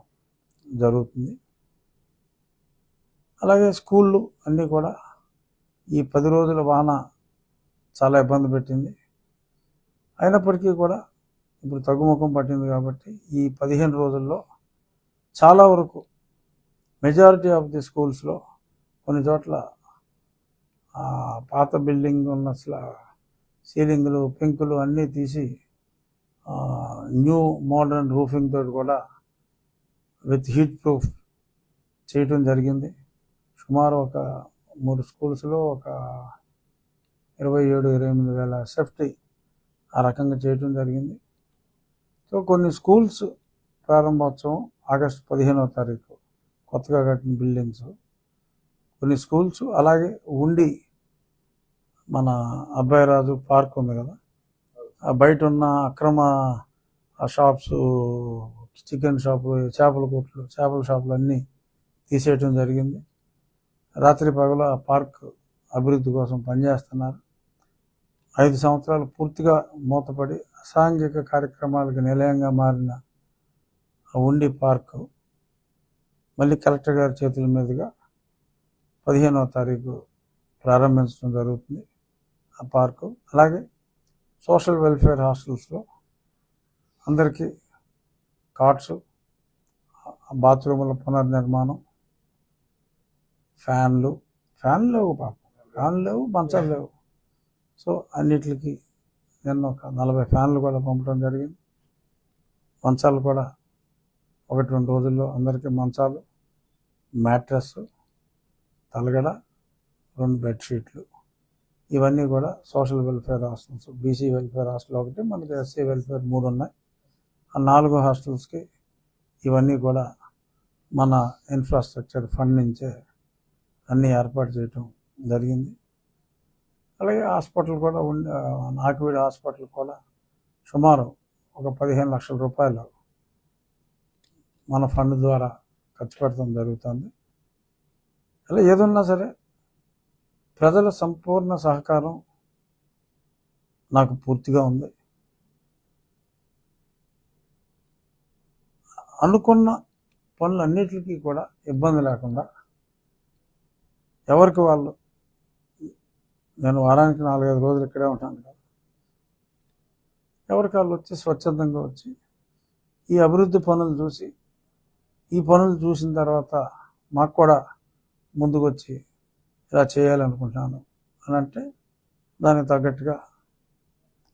జరుగుతుంది. అలాగే స్కూళ్ళు అన్నీ కూడా ఈ 10 రోజుల వాన చాలా ఇబ్బంది పెట్టింది. అయినప్పటికీ కూడా ఇప్పుడు తగ్గుముఖం పట్టింది కాబట్టి ఈ 15 రోజుల్లో చాలా వరకు మెజారిటీ ఆఫ్ ది స్కూల్స్లో కొన్ని చోట్ల పాత బిల్డింగ్ ఉన్న సీలింగులు పెంకులు అన్నీ తీసి న్యూ మోడర్న్ రూఫింగ్ తోటి కూడా విత్ హీట్ ప్రూఫ్ చేయటం జరిగింది. సుమారు ఒక 3 స్కూల్స్లో ఒక 27-28 వేల సేఫ్టీ ఆ రకంగా చేయటం జరిగింది. సో కొన్ని స్కూల్స్ ప్రారంభోత్సవం ఆగస్టు 15వ తారీఖు కొత్తగా కట్టిన బిల్డింగ్స్ కొన్ని స్కూల్స్, అలాగే ఉండి మన అబ్బాయిరాజు పార్క్ ఉంది కదా, ఆ బయట ఉన్న అక్రమ షాప్స్, చికెన్ షాపులు, చేపల కొట్లు, చేపల షాపులు అన్నీ తీసేయటం జరిగింది. రాత్రి పగలు ఆ పార్క్ అభివృద్ధి కోసం పనిచేస్తున్నారు. 5 సంవత్సరాలు పూర్తిగా మూతపడి అసాంఘిక కార్యక్రమాలకు నిలయంగా మారిన ఆ ఉండి పార్కు మళ్ళీ కలెక్టర్ గారి చేతుల మీదుగా 15వ తారీఖు ప్రారంభించడం జరుగుతుంది ఆ పార్కు. అలాగే సోషల్ వెల్ఫేర్ హాస్టల్స్లో అందరికీ కాట్స్, బాత్రూముల పునర్నిర్మాణం, ఫ్యాన్లు లేవు పాపం, ఫ్యాన్లు లేవు, మంచాలు లేవు. సో అన్నిటికి నిన్న ఒక 40 ఫ్యాన్లు కూడా పంపడం జరిగింది. మంచాలు కూడా 1-2 రోజుల్లో అందరికీ మంచాలు, మ్యాట్రెస్, తలగడ, 2 బెడ్షీట్లు, ఇవన్నీ కూడా social welfare hostels. BC welfare hostel ఒకటి, మనకి ఎస్సీ వెల్ఫేర్ 3 ఉన్నాయి. ఆ 4 హాస్టల్స్కి ఇవన్నీ కూడా మన ఇన్ఫ్రాస్ట్రక్చర్ ఫండ్ నుంచే అన్నీ ఏర్పాటు చేయటం జరిగింది. అలాగే హాస్పిటల్ కూడా నాకివీడు హాస్పిటల్ కూడా సుమారు ఒక 15 లక్షల రూపాయలు మన ఫండ్ ద్వారా ఖర్చు పెట్టడం జరుగుతుంది. అలా ఏదున్నా సరే ప్రజల సంపూర్ణ సహకారం నాకు పూర్తిగా ఉంది. అనుకున్న పనులన్నిటికీ కూడా ఇబ్బంది లేకుండా ఎవరికి వాళ్ళు, నేను వారానికి 4-5 రోజులు ఇక్కడే ఉంటాను కదా, ఎవరికి వాళ్ళు వచ్చి స్వచ్ఛందంగా వచ్చి ఈ అభివృద్ధి పనులు చూసి, ఈ పనులు చూసిన తర్వాత మాకు కూడా ముందుకు వచ్చి ఇలా చేయాలనుకుంటున్నాను అని అంటే దానికి తగ్గట్టుగా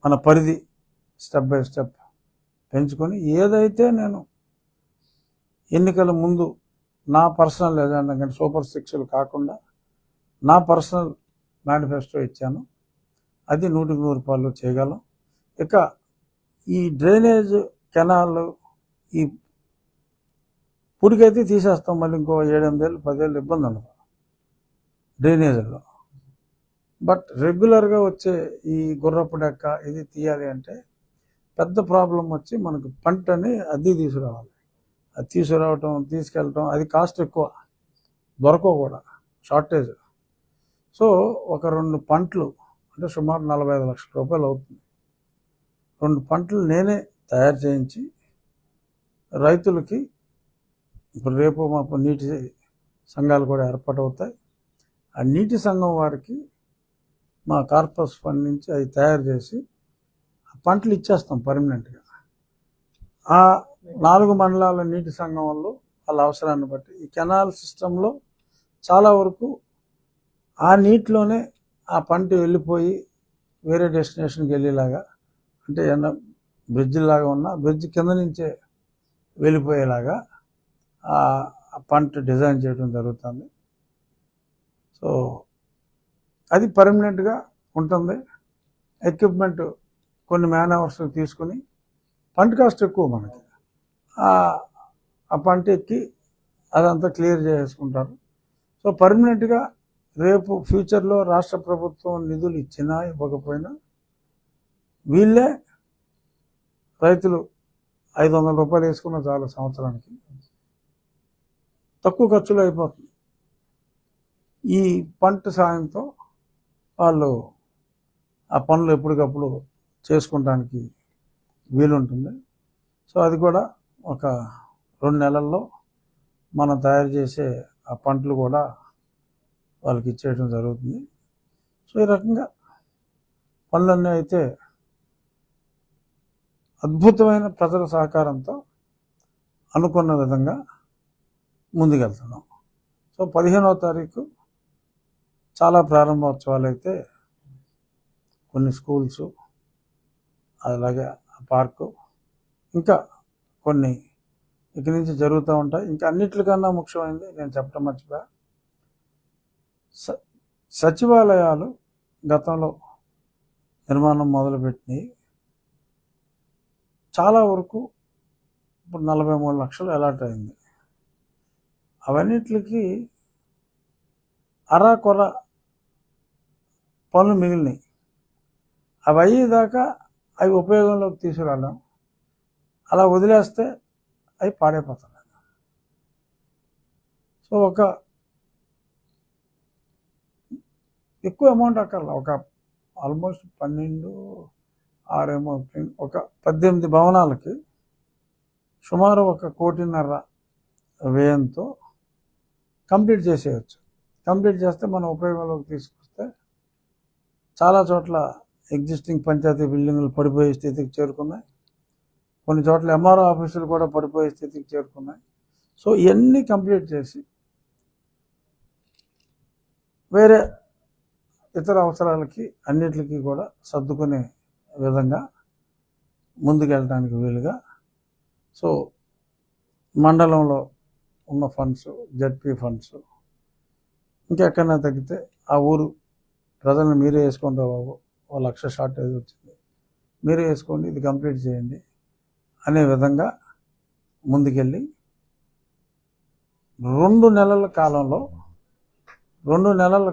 మన పరిధి స్టెప్ బై స్టెప్ పెంచుకొని, ఏదైతే నేను ఎన్నికల ముందు నా పర్సనల్ ఎజెండా కానీ సూపర్ 6లు కాకుండా నా పర్సనల్ మేనిఫెస్టో ఇచ్చాను, అది 100% చేయగలం. ఇక ఈ డ్రైనేజ్ కెనాల్ ఈ పుడికైతే తీసేస్తాం, మళ్ళీ ఇంకో 7-8 ఏళ్ళు 10 ఏళ్ళు ఇబ్బంది ఉండదు డ్రైనేజీల్లో. బట్ రెగ్యులర్గా వచ్చే ఈ గుర్రపు డెక్క ఇది తీయాలి అంటే పెద్ద ప్రాబ్లం వచ్చి మనకు పంటని అద్దె తీసుకురావాలి. అది తీసుకురావటం, తీసుకెళ్ళటం, అది కాస్ట్ ఎక్కువ, దొరకవు కూడా, షార్టేజ్. సో ఒక 2 పంటలు అంటే సుమారు 45 లక్షల రూపాయలు అవుతుంది. 2 పంటలు నేనే తయారు చేయించి రైతులకి, ఇప్పుడు రేపు మాకు నీటి సంఘాలు కూడా ఏర్పాటు అవుతాయి. ఆ నీటి సంఘం వారికి మా కార్పస్ ఫండ్ నుంచి అవి తయారు చేసి ఆ పంటలు ఇచ్చేస్తాం పర్మనెంట్గా. ఆ 4 మండలాల నీటి సంఘం వాళ్ళు వాళ్ళ అవసరాన్ని బట్టి ఈ కెనాల్ సిస్టంలో చాలా వరకు ఆ నీటిలోనే ఆ పంట వెళ్ళిపోయి వేరే డెస్టినేషన్కి వెళ్ళేలాగా, అంటే ఏమన్నా బ్రిడ్జ్ లాగా ఉన్న బ్రిడ్జ్ కింద నుంచే వెళ్ళిపోయేలాగా ఆ పంట డిజైన్ చేయడం జరుగుతుంది. సో అది పర్మనెంట్గా ఉంటుంది. ఎక్విప్మెంట్ కొన్ని మ్యాన్ అవర్స్ తీసుకుని, పంట కాస్ట్ ఎక్కువ మనకి, ఆ పంట ఎక్కి అదంతా క్లియర్ చేసుకుంటారు. సో పర్మనెంట్గా రేపు ఫ్యూచర్లో రాష్ట్ర ప్రభుత్వం నిధులు ఇచ్చినా ఇవ్వకపోయినా వీళ్ళే రైతులు 500 రూపాయలు వేసుకున్న చాలు సంవత్సరానికి, తక్కువ ఖర్చులో అయిపోతుంది. ఈ పంట సాయంతో వాళ్ళు ఆ పనులు ఎప్పటికప్పుడు చేసుకోవడానికి వీలుంటుంది. సో అది కూడా ఒక 2 నెలల్లో మనం తయారు చేసే ఆ పంటలు కూడా వాళ్ళకి ఇచ్చేయడం జరుగుతుంది. సో ఈ రకంగా పనులన్నీ అయితే అద్భుతమైన ప్రజల సహకారంతో అనుకున్న విధంగా ముందుకెళ్తున్నాం. సో 15వ తారీఖు చాలా ప్రారంభోత్సవాలు అయితే కొన్ని స్కూల్స్, అలాగే పార్కు, ఇంకా కొన్ని ఇక్కడి నుంచి జరుగుతూ ఉంటాయి. ఇంకా అన్నిటికన్నా ముఖ్యమైనది నేను చెప్పడం మర్చిపోయా, సచివాలయాలు గతంలో నిర్మాణం మొదలుపెట్టినాయి. చాలా వరకు ఇప్పుడు 43 లక్షలు అలాట్ అయింది. అవన్నిటికి అరాకొర పనులు మిగిలినాయి. అవి అయ్యేదాకా అవి ఉపయోగంలోకి తీసుకురావడం, అలా వదిలేస్తే అవి పాడైపోతున్నాయి. సో ఒక ఎక్కువ అమౌంట్ అక్కర్లా, ఒక ఆల్మోస్ట్ 12, 6 ఒక 18 భవనాలకి సుమారు 1.5 కోటి వ్యయంతో కంప్లీట్ చేసేయచ్చు. కంప్లీట్ చేస్తే మనం ఉపయోగంలోకి తీసుకొస్తే చాలా చోట్ల ఎగ్జిస్టింగ్ పంచాయతీ బిల్డింగులు పడిపోయే స్థితికి చేరుకున్నాయి. కొన్ని చోట్ల ఎంఆర్ఓ ఆఫీసులు కూడా పడిపోయే స్థితికి చేరుకున్నాయి. సో ఇవన్నీ కంప్లీట్ చేసి వేరే ఇతర అవసరాలకి అన్నిటికీ కూడా సర్దుకునే విధంగా ముందుకెళ్ళడానికి వీలుగా, సో మండలంలో ఉన్న ఫండ్స్, జడ్పీ ఫండ్స్, ఇంకెక్కడైనా తగ్గితే ఆ ఊరు ప్రజలను మీరే వేసుకోండి బాబు, 1 లక్ష షార్టేజ్ వచ్చింది, మీరే వేసుకోండి, ఇది కంప్లీట్ చేయండి అనే విధంగా ముందుకెళ్ళి 2 నెలల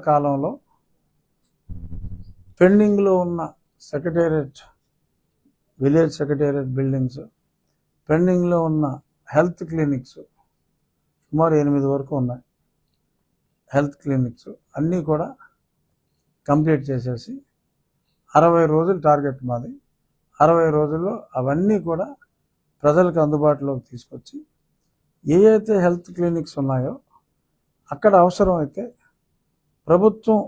కాలంలో పెండింగ్లో ఉన్న సెక్రటేరియట్, విలేజ్ సెక్రటేరియట్ బిల్డింగ్స్, పెండింగ్లో ఉన్న హెల్త్ క్లినిక్స్ సుమారు 8 వరకు ఉన్నాయి. హెల్త్ క్లినిక్స్ అన్నీ కూడా కంప్లీట్ చేసేసి 60 రోజులు టార్గెట్ మాది. 60 రోజుల్లో అవన్నీ కూడా ప్రజలకు అందుబాటులోకి తీసుకొచ్చి ఏ అయితే హెల్త్ క్లినిక్స్ ఉన్నాయో అక్కడ అవసరం అయితే ప్రభుత్వం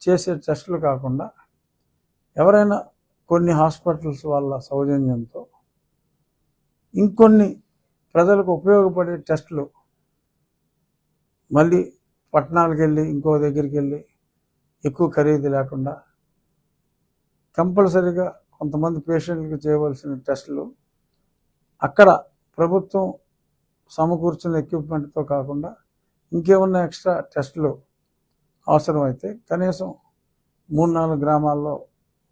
చేసే టెస్టులు కాకుండా ఎవరైనా కొన్ని హాస్పిటల్స్ వాళ్ళ సౌజన్యంతో ఇంకొన్ని ప్రజలకు ఉపయోగపడే టెస్టులు మళ్ళీ పట్టణాలకు వెళ్ళి ఇంకో దగ్గరికి వెళ్ళి ఎక్కువ ఖరీదు లేకుండా కంపల్సరీగా కొంతమంది పేషెంట్లకు చేయవలసిన టెస్టులు అక్కడ ప్రభుత్వం సమకూర్చిన ఎక్విప్మెంట్తో కాకుండా ఇంకేమన్నా ఎక్స్ట్రా టెస్టులు అవసరమైతే కనీసం 3-4 గ్రామాల్లో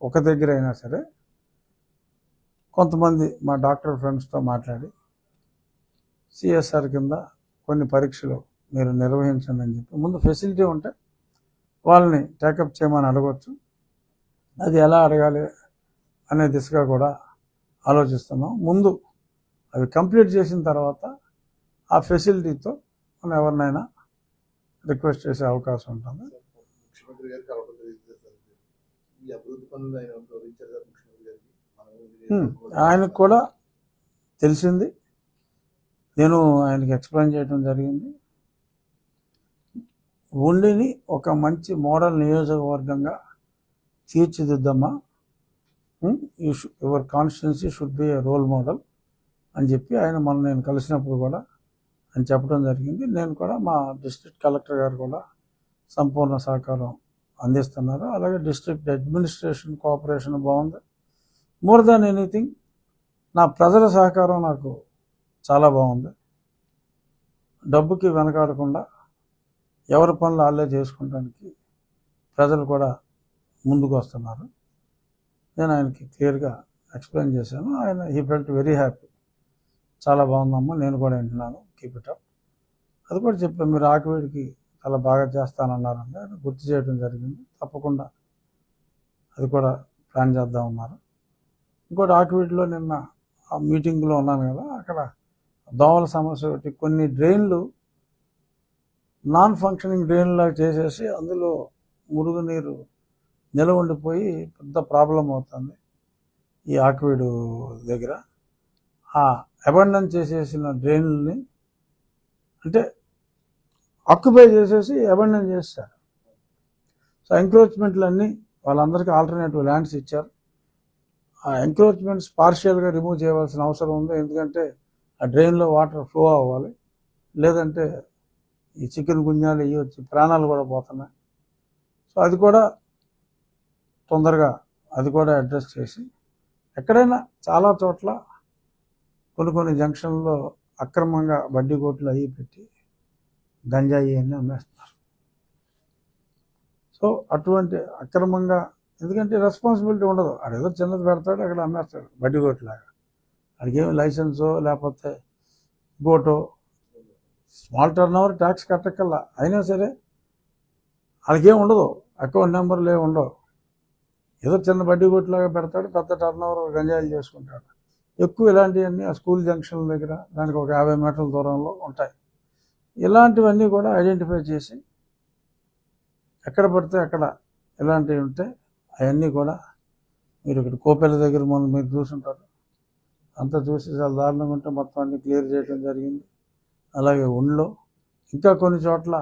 ఒక దగ్గర అయినా సరే కొంతమంది మా డాక్టర్ ఫ్రెండ్స్తో మాట్లాడి సిఎస్ఆర్ కింద కొన్ని పరీక్షలు మీరు నిర్వహించండి అని చెప్పి ముందు ఫెసిలిటీ ఉంటే వాళ్ళని టేకప్ చేయమని అడగవచ్చు. అది ఎలా అడగాలి అనే దిశగా కూడా ఆలోచిస్తున్నాం. ముందు అవి కంప్లీట్ చేసిన తర్వాత ఆ ఫెసిలిటీతో మనం ఎవరినైనా రిక్వెస్ట్ చేసే అవకాశం ఉంటుంది. ఆయనకు కూడా తెలిసింది, నేను ఆయనకి ఎక్స్ప్లెయిన్ చేయడం జరిగింది. ఉండిని ఒక మంచి మోడల్ నియోజకవర్గంగా తీర్చిదిద్దమ్మా, your constituency should be a role model అని చెప్పి ఆయన మనం నేను కలిసినప్పుడు కూడా అని చెప్పడం జరిగింది. నేను కూడా మా డిస్ట్రిక్ట్ కలెక్టర్ గారు కూడా సంపూర్ణ సహకారం అందిస్తున్నారు. అలాగే డిస్ట్రిక్ట్ అడ్మినిస్ట్రేషన్ కోఆపరేషన్ బాగుంది. మోర్ దాన్ ఎనీథింగ్ నా ప్రజల సహకారం నాకు చాలా బాగుంది. డబ్బుకి వెనకాడకుండా ఎవరి పనులు వాళ్ళే చేసుకోవడానికి ప్రజలు కూడా ముందుకు వస్తున్నారు. నేను ఆయనకి క్లియర్గా ఎక్స్ప్లెయిన్ చేశాను. ఆయన హీ ఫెల్ట్ వెరీ హ్యాపీ. చాలా బాగుందమ్మా, నేను కూడా వింటున్నాను, కీప్ ఇట్ అప్. అది కూడా చెప్పాను, మీరు ఆకివీడికి చాలా బాగా చేస్తానన్నారంటే ఆయన గుర్తు చేయడం జరిగింది. తప్పకుండా అది కూడా ప్లాన్ చేద్దామన్నారు. ఇంకోటి ఆకివీడిలో నిన్న ఆ మీటింగ్లో ఉన్నాను కదా, అక్కడ దోమల సమస్య ఒకటి, కొన్ని డ్రైన్లు నాన్ ఫంక్షనింగ్ డ్రైన్లాగా చేసేసి అందులో మురుగునీరు నిలవ ఉండిపోయి పెద్ద ప్రాబ్లం అవుతుంది ఈ ఆకివీడు దగ్గర. ఆ అబండన్ చేసేసిన డ్రైన్లని అంటే ఆక్యుపై చేసేసి అబండన్ చేస్తారు. సో ఎంక్రోచ్మెంట్లు అన్నీ వాళ్ళందరికీ ఆల్టర్నేటివ్ ల్యాండ్స్ ఇచ్చారు. ఆ ఎంక్రోచ్మెంట్స్ పార్షియల్గా రిమూవ్ చేయవలసిన అవసరం ఉంది. ఎందుకంటే ఆ డ్రైన్లో వాటర్ ఫ్లో అవ్వాలి, లేదంటే ఈ చికెన్ గుంజాలు ఇవి వచ్చి ప్రాణాలు కూడా పోతున్నాయి. సో అది కూడా తొందరగా అది కూడా అడ్రస్ చేసి, ఎక్కడైనా చాలా చోట్ల కొన్ని జంక్షన్లో అక్రమంగా బడ్డీ కోట్లు అవి పెట్టి గంజాయి అన్నీ అమ్మేస్తున్నారు. సో అటువంటి అక్రమంగా, ఎందుకంటే రెస్పాన్సిబిలిటీ ఉండదు, ఆడేదో చిన్నది పెడతాడు అక్కడ అమ్మేస్తాడు బడ్డీ కోట్లాగా. అడిగేమి లైసెన్సో లేకపోతే గోటో స్మాల్ టర్న్ ఓవర్ ట్యాక్స్ కట్టకల్లా అయినా సరే వాళ్ళకేం ఉండదు, అకౌంట్ నెంబర్లు ఏమి ఉండవు. ఏదో చిన్న బడ్డీ కొట్టులాగా పెడతాడు, పెద్ద టర్న్ ఓవర్ గంజాయిలు చేసుకుంటాడు. ఎక్కువ ఇలాంటివన్నీ ఆ స్కూల్ జంక్షన్ల దగ్గర దానికి ఒక 50 మీటర్ల దూరంలో ఉంటాయి. ఇలాంటివన్నీ కూడా ఐడెంటిఫై చేసి ఎక్కడ పడితే అక్కడ ఇలాంటివి ఉంటే అవన్నీ కూడా మీరు ఇక్కడ కోపెల దగ్గర మనం మీరు చూసుంటారు, అంతా చూసి చాలా దారుణంగా ఉంటే మొత్తం అన్ని క్లియర్ చేయడం జరిగింది. అలాగే ఉండ్లో ఇంకా కొన్ని చోట్ల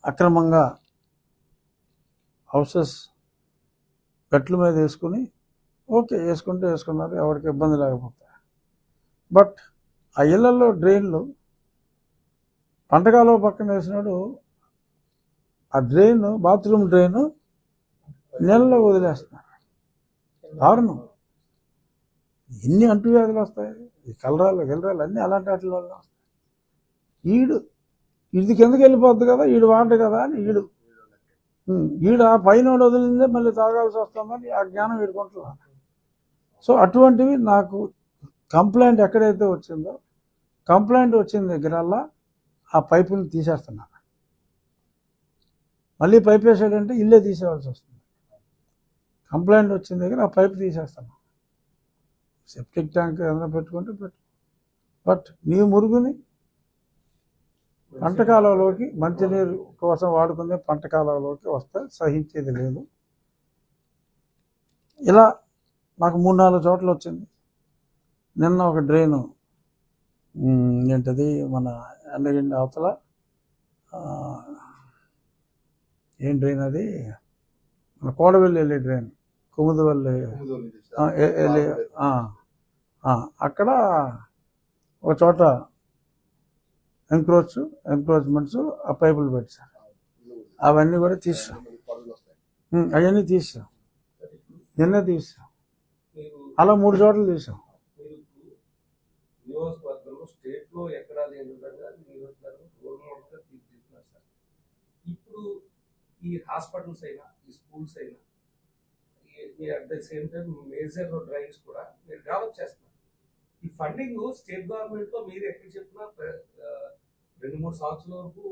అక్రమంగా హౌసెస్ గట్ల మీద వేసుకుని ఓకే వేసుకుంటే వేసుకున్నారు, ఎవరికి ఇబ్బంది లేకపోతే. బట్ ఆ ఇళ్లలో డ్రైన్లు పంటకాలువ పక్కన వేసినాడు, ఆ డ్రైన్ బాత్రూమ్ డ్రైన్ నెలలో వదిలేస్తున్నారు. దారుణం. ఎన్ని అంటువ్యాధులు వస్తాయి, ఈ కలరాలు గిలరాలు అన్నీ అలాంటి వాటి వల్ల వస్తాయి. ఇది కిందకి వెళ్ళిపోద్ది కదా, ఈడు వాడు కదా అని ఈడు ఆ పైన వదిలిందే మళ్ళీ తాగాల్సి వస్తుందని ఆ జ్ఞానం వీడుకుంటున్నాను. సో అటువంటివి నాకు కంప్లైంట్ ఎక్కడైతే వచ్చిందో, కంప్లైంట్ వచ్చిన దగ్గరల్లా ఆ పైపుని తీసేస్తున్నాను. మళ్ళీ పైప్ వేసాడంటే ఇల్లే తీసేవాల్సి వస్తుంది. కంప్లైంట్ వచ్చిన దగ్గర ఆ పైపు తీసేస్తాను. సెప్టిక్ ట్యాంక్ ఏదైనా పెట్టుకుంటే పెట్టు, బట్ నీ మురుగుని పంటకాలంలోకి మంచినీరు కోసం వాడుకునే పంటకాలంలోకి వస్తే సహించేది లేదు. ఇలా నాకు 3-4 చోట్ల వచ్చింది. నిన్న ఒక డ్రైను ఏంటది మన ఎండగండి అవతల ఏం డ్రైన్ అది, మన కోడవెల్లి వెళ్ళే డ్రైన్, కుముదవల్లి వెళ్ళి అక్కడ ఒక చోట ఎంక్రోచ్మెంట్స్ ఆ పైపులు పెట్టారు. అవన్నీ కూడా తీసాం, అవన్నీ తీసాం, నిన్నే తీసాం. అలా 3 చోట్ల తీసాం. నియోజకవర్గంలో స్టేట్ లో ఎక్కడా లేని విధంగా నియోజకవర్గం రోల్ మోడల్ గా తీర్చిదిద్దుతున్నారు సార్. ఇప్పుడు ఈ హాస్పిటల్స్ అయినా ఈ స్కూల్స్ అయినా at the same time major drains కూడా మీరు డెవలప్ చేస్తున్నారు. ఈ ఫండింగ్ స్టేట్ గవర్నమెంట్ లో మీరు ఎక్కడ చెప్పినా 2-3 సంవత్సరాల వరకు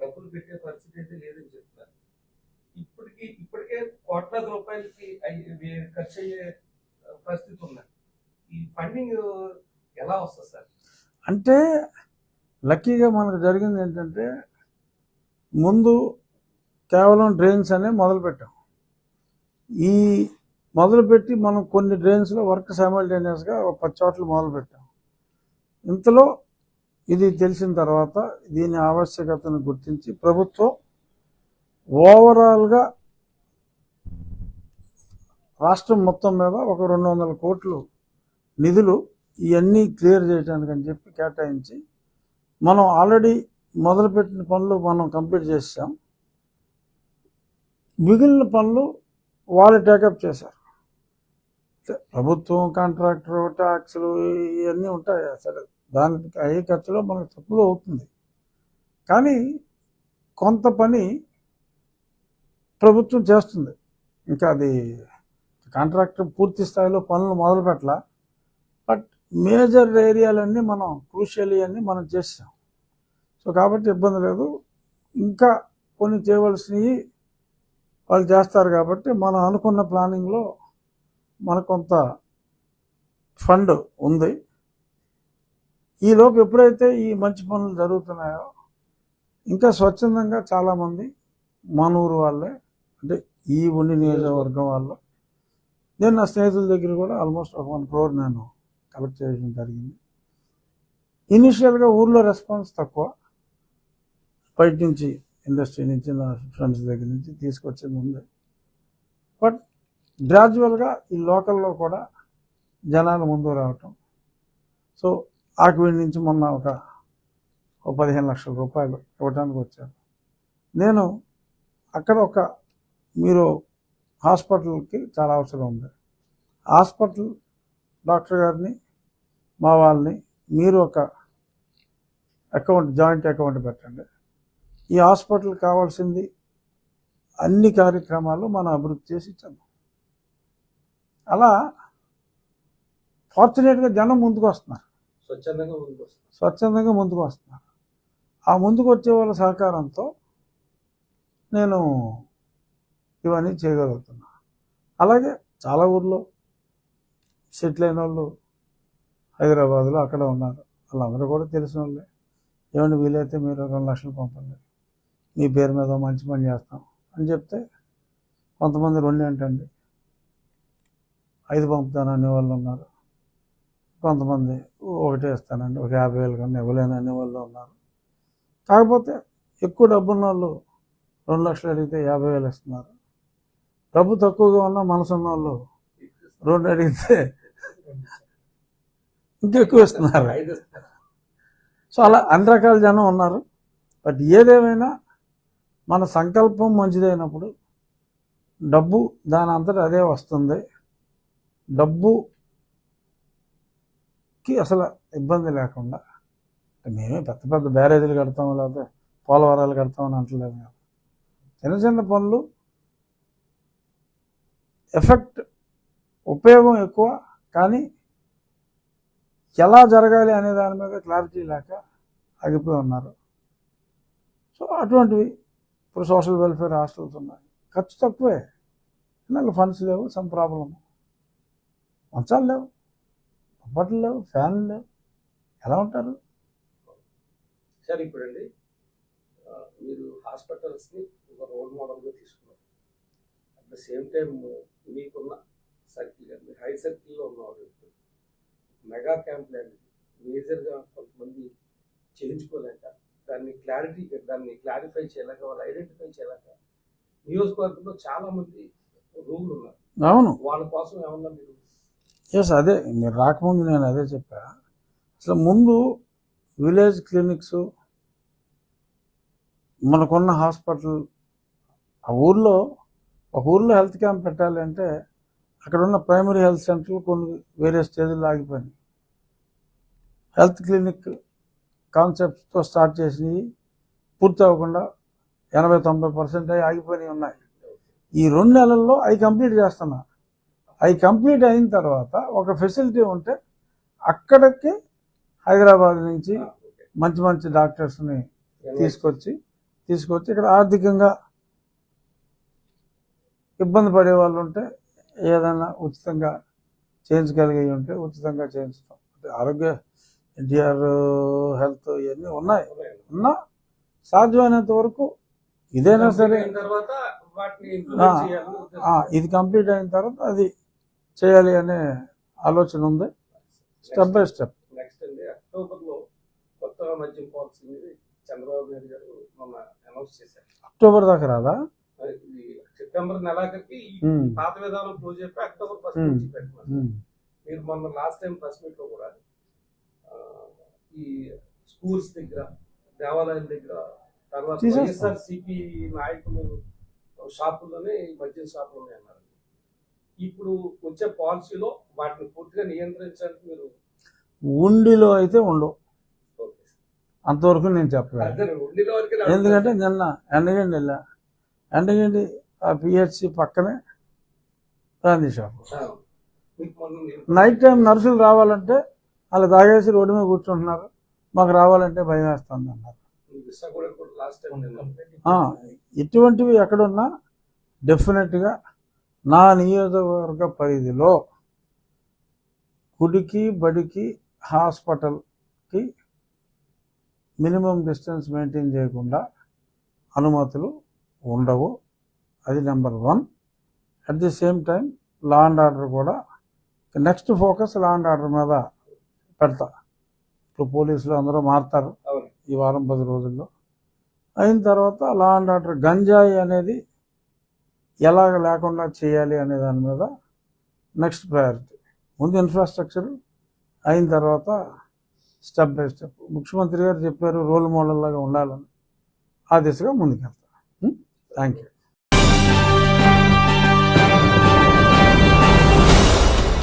డబ్బులు పెట్టే పరిస్థితి అయితే లేదని చెప్తున్నారు. ఇప్పటికే కోట్లాది రూపాయలకి ఖర్చు అయ్యే పరిస్థితి ఉన్నాయి. ఈ ఫండింగ్ ఎలా వస్తుంది సార్? అంటే లక్కీగా మనకు జరిగింది ఏంటంటే, ముందు కేవలం డ్రైన్స్ అనే మొదలుపెట్టాం. ఈ మొదలుపెట్టి మనం కొన్ని డ్రైన్స్లో వర్క్ సైమల్టేనియస్గా 10 చోట్ల మొదలుపెట్టాం. ఇంతలో ఇది తెలిసిన తర్వాత దీని ఆవశ్యకతను గుర్తించి ప్రభుత్వం ఓవరాల్గా రాష్ట్రం మొత్తం మీద ఒక 200 కోట్లు నిధులు ఇవన్నీ క్లియర్ చేయడానికి అని చెప్పి కేటాయించి, మనం ఆల్రెడీ మొదలుపెట్టిన పనులు మనం కంప్లీట్ చేసాం. మిగిలిన పనులు వాళ్ళు టేకప్ చేశారు. ప్రభుత్వం కాంట్రాక్టర్ ట్యాక్స్లు ఇవన్నీ ఉంటాయి, సరే దానికి అయ్యే ఖర్చులో మనకు తక్కువ అవుతుంది. కానీ కొంత పని ప్రభుత్వం చేస్తుంది. ఇంకా అది కాంట్రాక్టర్ పూర్తి స్థాయిలో పనులు మొదలు పెట్టాల, బట్ మేజర్ ఏరియాలన్నీ మనం క్రూషియల్ అన్నీ మనం చేసాం. సో కాబట్టి ఇబ్బంది లేదు. ఇంకా కొన్ని చేయవలసినవి వాళ్ళు చేస్తారు కాబట్టి మనం అనుకున్న ప్లానింగ్లో మనకు కొంత ఫండ్ ఉంది. ఈలోపు ఎప్పుడైతే ఈ మంచి పనులు జరుగుతున్నాయో, ఇంకా స్వచ్ఛందంగా చాలామంది మన ఊరు వాళ్ళే, అంటే ఈ ఉండి నియోజకవర్గం వాళ్ళు, నేను నా స్నేహితుల దగ్గర కూడా ఆల్మోస్ట్ 1 crore నేను కలెక్ట్ చేయడం జరిగింది. ఇనిషియల్గా ఊర్లో రెస్పాన్స్ తక్కువ, బయట నుంచి ఇండస్ట్రీ నుంచి నా ఫ్రెండ్స్ దగ్గర నుంచి తీసుకొచ్చింది ఉంది. బట్ గ్రాడ్యువల్గా ఈ లోకల్లో కూడా జనాలు ముందు రావటం. సో ఆక్విడ్ నుంచి మొన్న ఒక 15 లక్షల రూపాయలు ఇవ్వడానికి వచ్చారు. నేను అక్కడ మీరు హాస్పిటల్కి చాలా అవసరం ఉంది. హాస్పిటల్ డాక్టర్ గారిని మా వాళ్ళని మీరు ఒక జాయింట్ అకౌంట్ పెట్టండి. ఈ హాస్పిటల్ కావాల్సింది అన్ని కార్యక్రమాలు మనం అభివృద్ధి చేసి ఇచ్చాము. అలా ఫార్చునేట్గా జనం ముందుకు వస్తున్నారు, స్వచ్ఛందంగా ముందుకు వస్తున్నారు. ఆ ముందుకు వచ్చే వాళ్ళ సహకారంతో నేను ఇవన్నీ చేయగలుగుతున్నా. అలాగే చాలా ఊర్లో సెటిల్ అయిన వాళ్ళు హైదరాబాద్లో అక్కడ ఉన్నారు. వాళ్ళందరూ కూడా తెలిసిన వాళ్ళే. ఏమంటే వీలైతే మీరు 2 లక్షలు పంపండి, మీ పేరు మీద మంచి పని చేస్తాం అని చెప్తే కొంతమంది 2 ఏంటండి 5 పంపుతాననే వాళ్ళు ఉన్నారు. కొంతమంది 1 ఇస్తానండి, ఒక 50,000 కన్నా ఇవ్వలేను అనే వాళ్ళు ఉన్నారు. కాకపోతే ఎక్కువ డబ్బున్న వాళ్ళు 2 లక్షలు అడిగితే 50,000 ఇస్తున్నారు. డబ్బు తక్కువగా ఉన్న మనసు ఉన్న వాళ్ళు 2 అడిగితే ఇంకెక్కువ ఇస్తున్నారు. సో అలా అన్ని రకాల జనం ఉన్నారు. బట్ ఏదేమైనా మన సంకల్పం మంచిదైనప్పుడు డబ్బు దాని అంతటా అదే వస్తుంది. డబ్బుకి అసలు ఇబ్బంది లేకుండా మేమే పెద్ద పెద్ద బ్యారేజీలు కడతాం, లేకపోతే పోలవరాలు కడతామని అంటలేదు. చిన్న చిన్న పనులు ఎఫెక్ట్ ఉపయోగం ఎక్కువ, కానీ ఎలా జరగాలి అనే దాని మీద క్లారిటీ లేక ఆగిపోయి ఉన్నారు. సో అటువంటివి ఇప్పుడు సోషల్ వెల్ఫేర్ హాస్టల్స్ ఉన్నాయి, ఖర్చు తక్కువే, ఫండ్స్ లేవు, సమ్ ప్రాబ్లం, మంచాలు లేవు, దుప్పట్లు లేవు, ఫ్యాన్లు లేవు, ఎలా ఉంటారు సార్? ఇప్పుడండి మీరు హాస్పిటల్స్ని ఒక రోల్ మోడల్గా తీసుకున్నారు. అట్ ద సేమ్ టైం మీకున్న సర్కిల్ కానీ హై సర్కిల్లో ఉన్నవాడు మెగా క్యాంప్ లాంటిది మేజర్గా కొంతమంది చేయించుకోలేక దాన్ని క్లారిఫై చేయలేక వాళ్ళు ఐడెంటిఫై చేయలేక నియోజకవర్గంలో చాలా మంది రూములు ఉన్నారు. అవును, వాళ్ళ కోసం ఏమన్నా మీరు? అదే మీరు రాకముందు నేను అదే చెప్పా. అసలు ముందు విలేజ్ క్లినిక్స్, మనకున్న హాస్పిటల్, ఒక ఊర్లో హెల్త్ క్యాంప్ పెట్టాలి అంటే అక్కడ ఉన్న ప్రైమరీ హెల్త్ సెంటర్లు కొన్ని వేరే స్టేజ్లో ఆగిపోయినాయి. హెల్త్ క్లినిక్ కాన్సెప్ట్తో స్టార్ట్ చేసినవి పూర్తి అవ్వకుండా 80-90% ఆగిపోయినవి ఉన్నాయి. ఈ 2 నెలల్లో అవి కంప్లీట్ చేస్తున్నా. అవి కంప్లీట్ అయిన తర్వాత ఒక ఫెసిలిటీ ఉంటే అక్కడికి హైదరాబాద్ నుంచి మంచి మంచి డాక్టర్స్ని తీసుకొచ్చి ఇక్కడ ఆర్థికంగా ఇబ్బంది పడే వాళ్ళు ఉంటే ఏదైనా ఉచితంగా చేయించగలిగి ఉంటే ఉచితంగా చేయించడం. ఆరోగ్య ఎన్టీఆర్ హెల్త్ ఇవన్నీ ఉన్నా సాధ్యమైనంత వరకు ఇదైనా సరే ఇది కంప్లీట్ అయిన తర్వాత అది చేయాలి అనే ఆలోచన ఉంది. Step by step. నెక్స్ట్ అండి, అక్టోబర్లో కొత్తగా మద్యం పాలసీ చంద్రబాబు నాయుడు గారు మొన్న అనౌన్స్ చేశారు. అక్టోబర్ దాకా రాదా? సెప్టెంబర్ నెలాఖరికి పాత విధానం క్లోజ్ అయిపోయి అక్టోబర్ 1 నుంచి పెట్టినారు. మీరు మొన్న లాస్ట్ టైం ప్రెస్ మీట్ లో కూడా ఈ స్కూల్స్ దగ్గర, దేవాలయాల దగ్గర, తర్వాత వైఎస్ఆర్సీపీ నాయకులు షాపుల్లోనే మద్యం షాపులు ఉన్నాయన్నారు. ఇప్పుడు వచ్చే పాలసీలో వాటిని పూర్తిగా నియంత్రించడానికి మీరు ఉండిలో అయితే ఉండవు, అంతవరకు నేను చెప్పలేదు. ఎందుకంటే నిన్న ఎండగండి ఆ పిహెచ్సి పక్కనే గాంధీ షాపు. నైట్ టైం నర్సులు రావాలంటే వాళ్ళు తాగేసి రోడ్డు మీద కూర్చుంటున్నారు, మాకు రావాలంటే భయం వేస్తుంది అన్నారు. ఇటువంటివి ఎక్కడున్నా డెఫినెట్గా నా నియోజకవర్గ పరిధిలో గుడికి, బడికి, హాస్పిటల్కి మినిమం డిస్టెన్స్ మెయింటైన్ చేయకుండా అనుమతులు ఉండవు. అది number 1. At the same time law and order కూడా next focus law and order మీద పెడతా. ఇప్పుడు పోలీసులు అందరూ మారుతారు ఈ వారం 10 రోజుల్లో. అయిన తర్వాత లా అండ్ ఆర్డర్ గంజాయి అనేది ఎలాగ లేకుండా చేయాలి అనే దాని మీద నెక్స్ట్ ప్రయారిటీ. ముందు ఇన్ఫ్రాస్ట్రక్చర్ అయిన తర్వాత స్టెప్ బై స్టెప్. ముఖ్యమంత్రి గారు చెప్పారు రోల్ మోడల్ లాగా ఉండాలని, ఆ దిశగా ముందుకెళ్తాం. Thank you.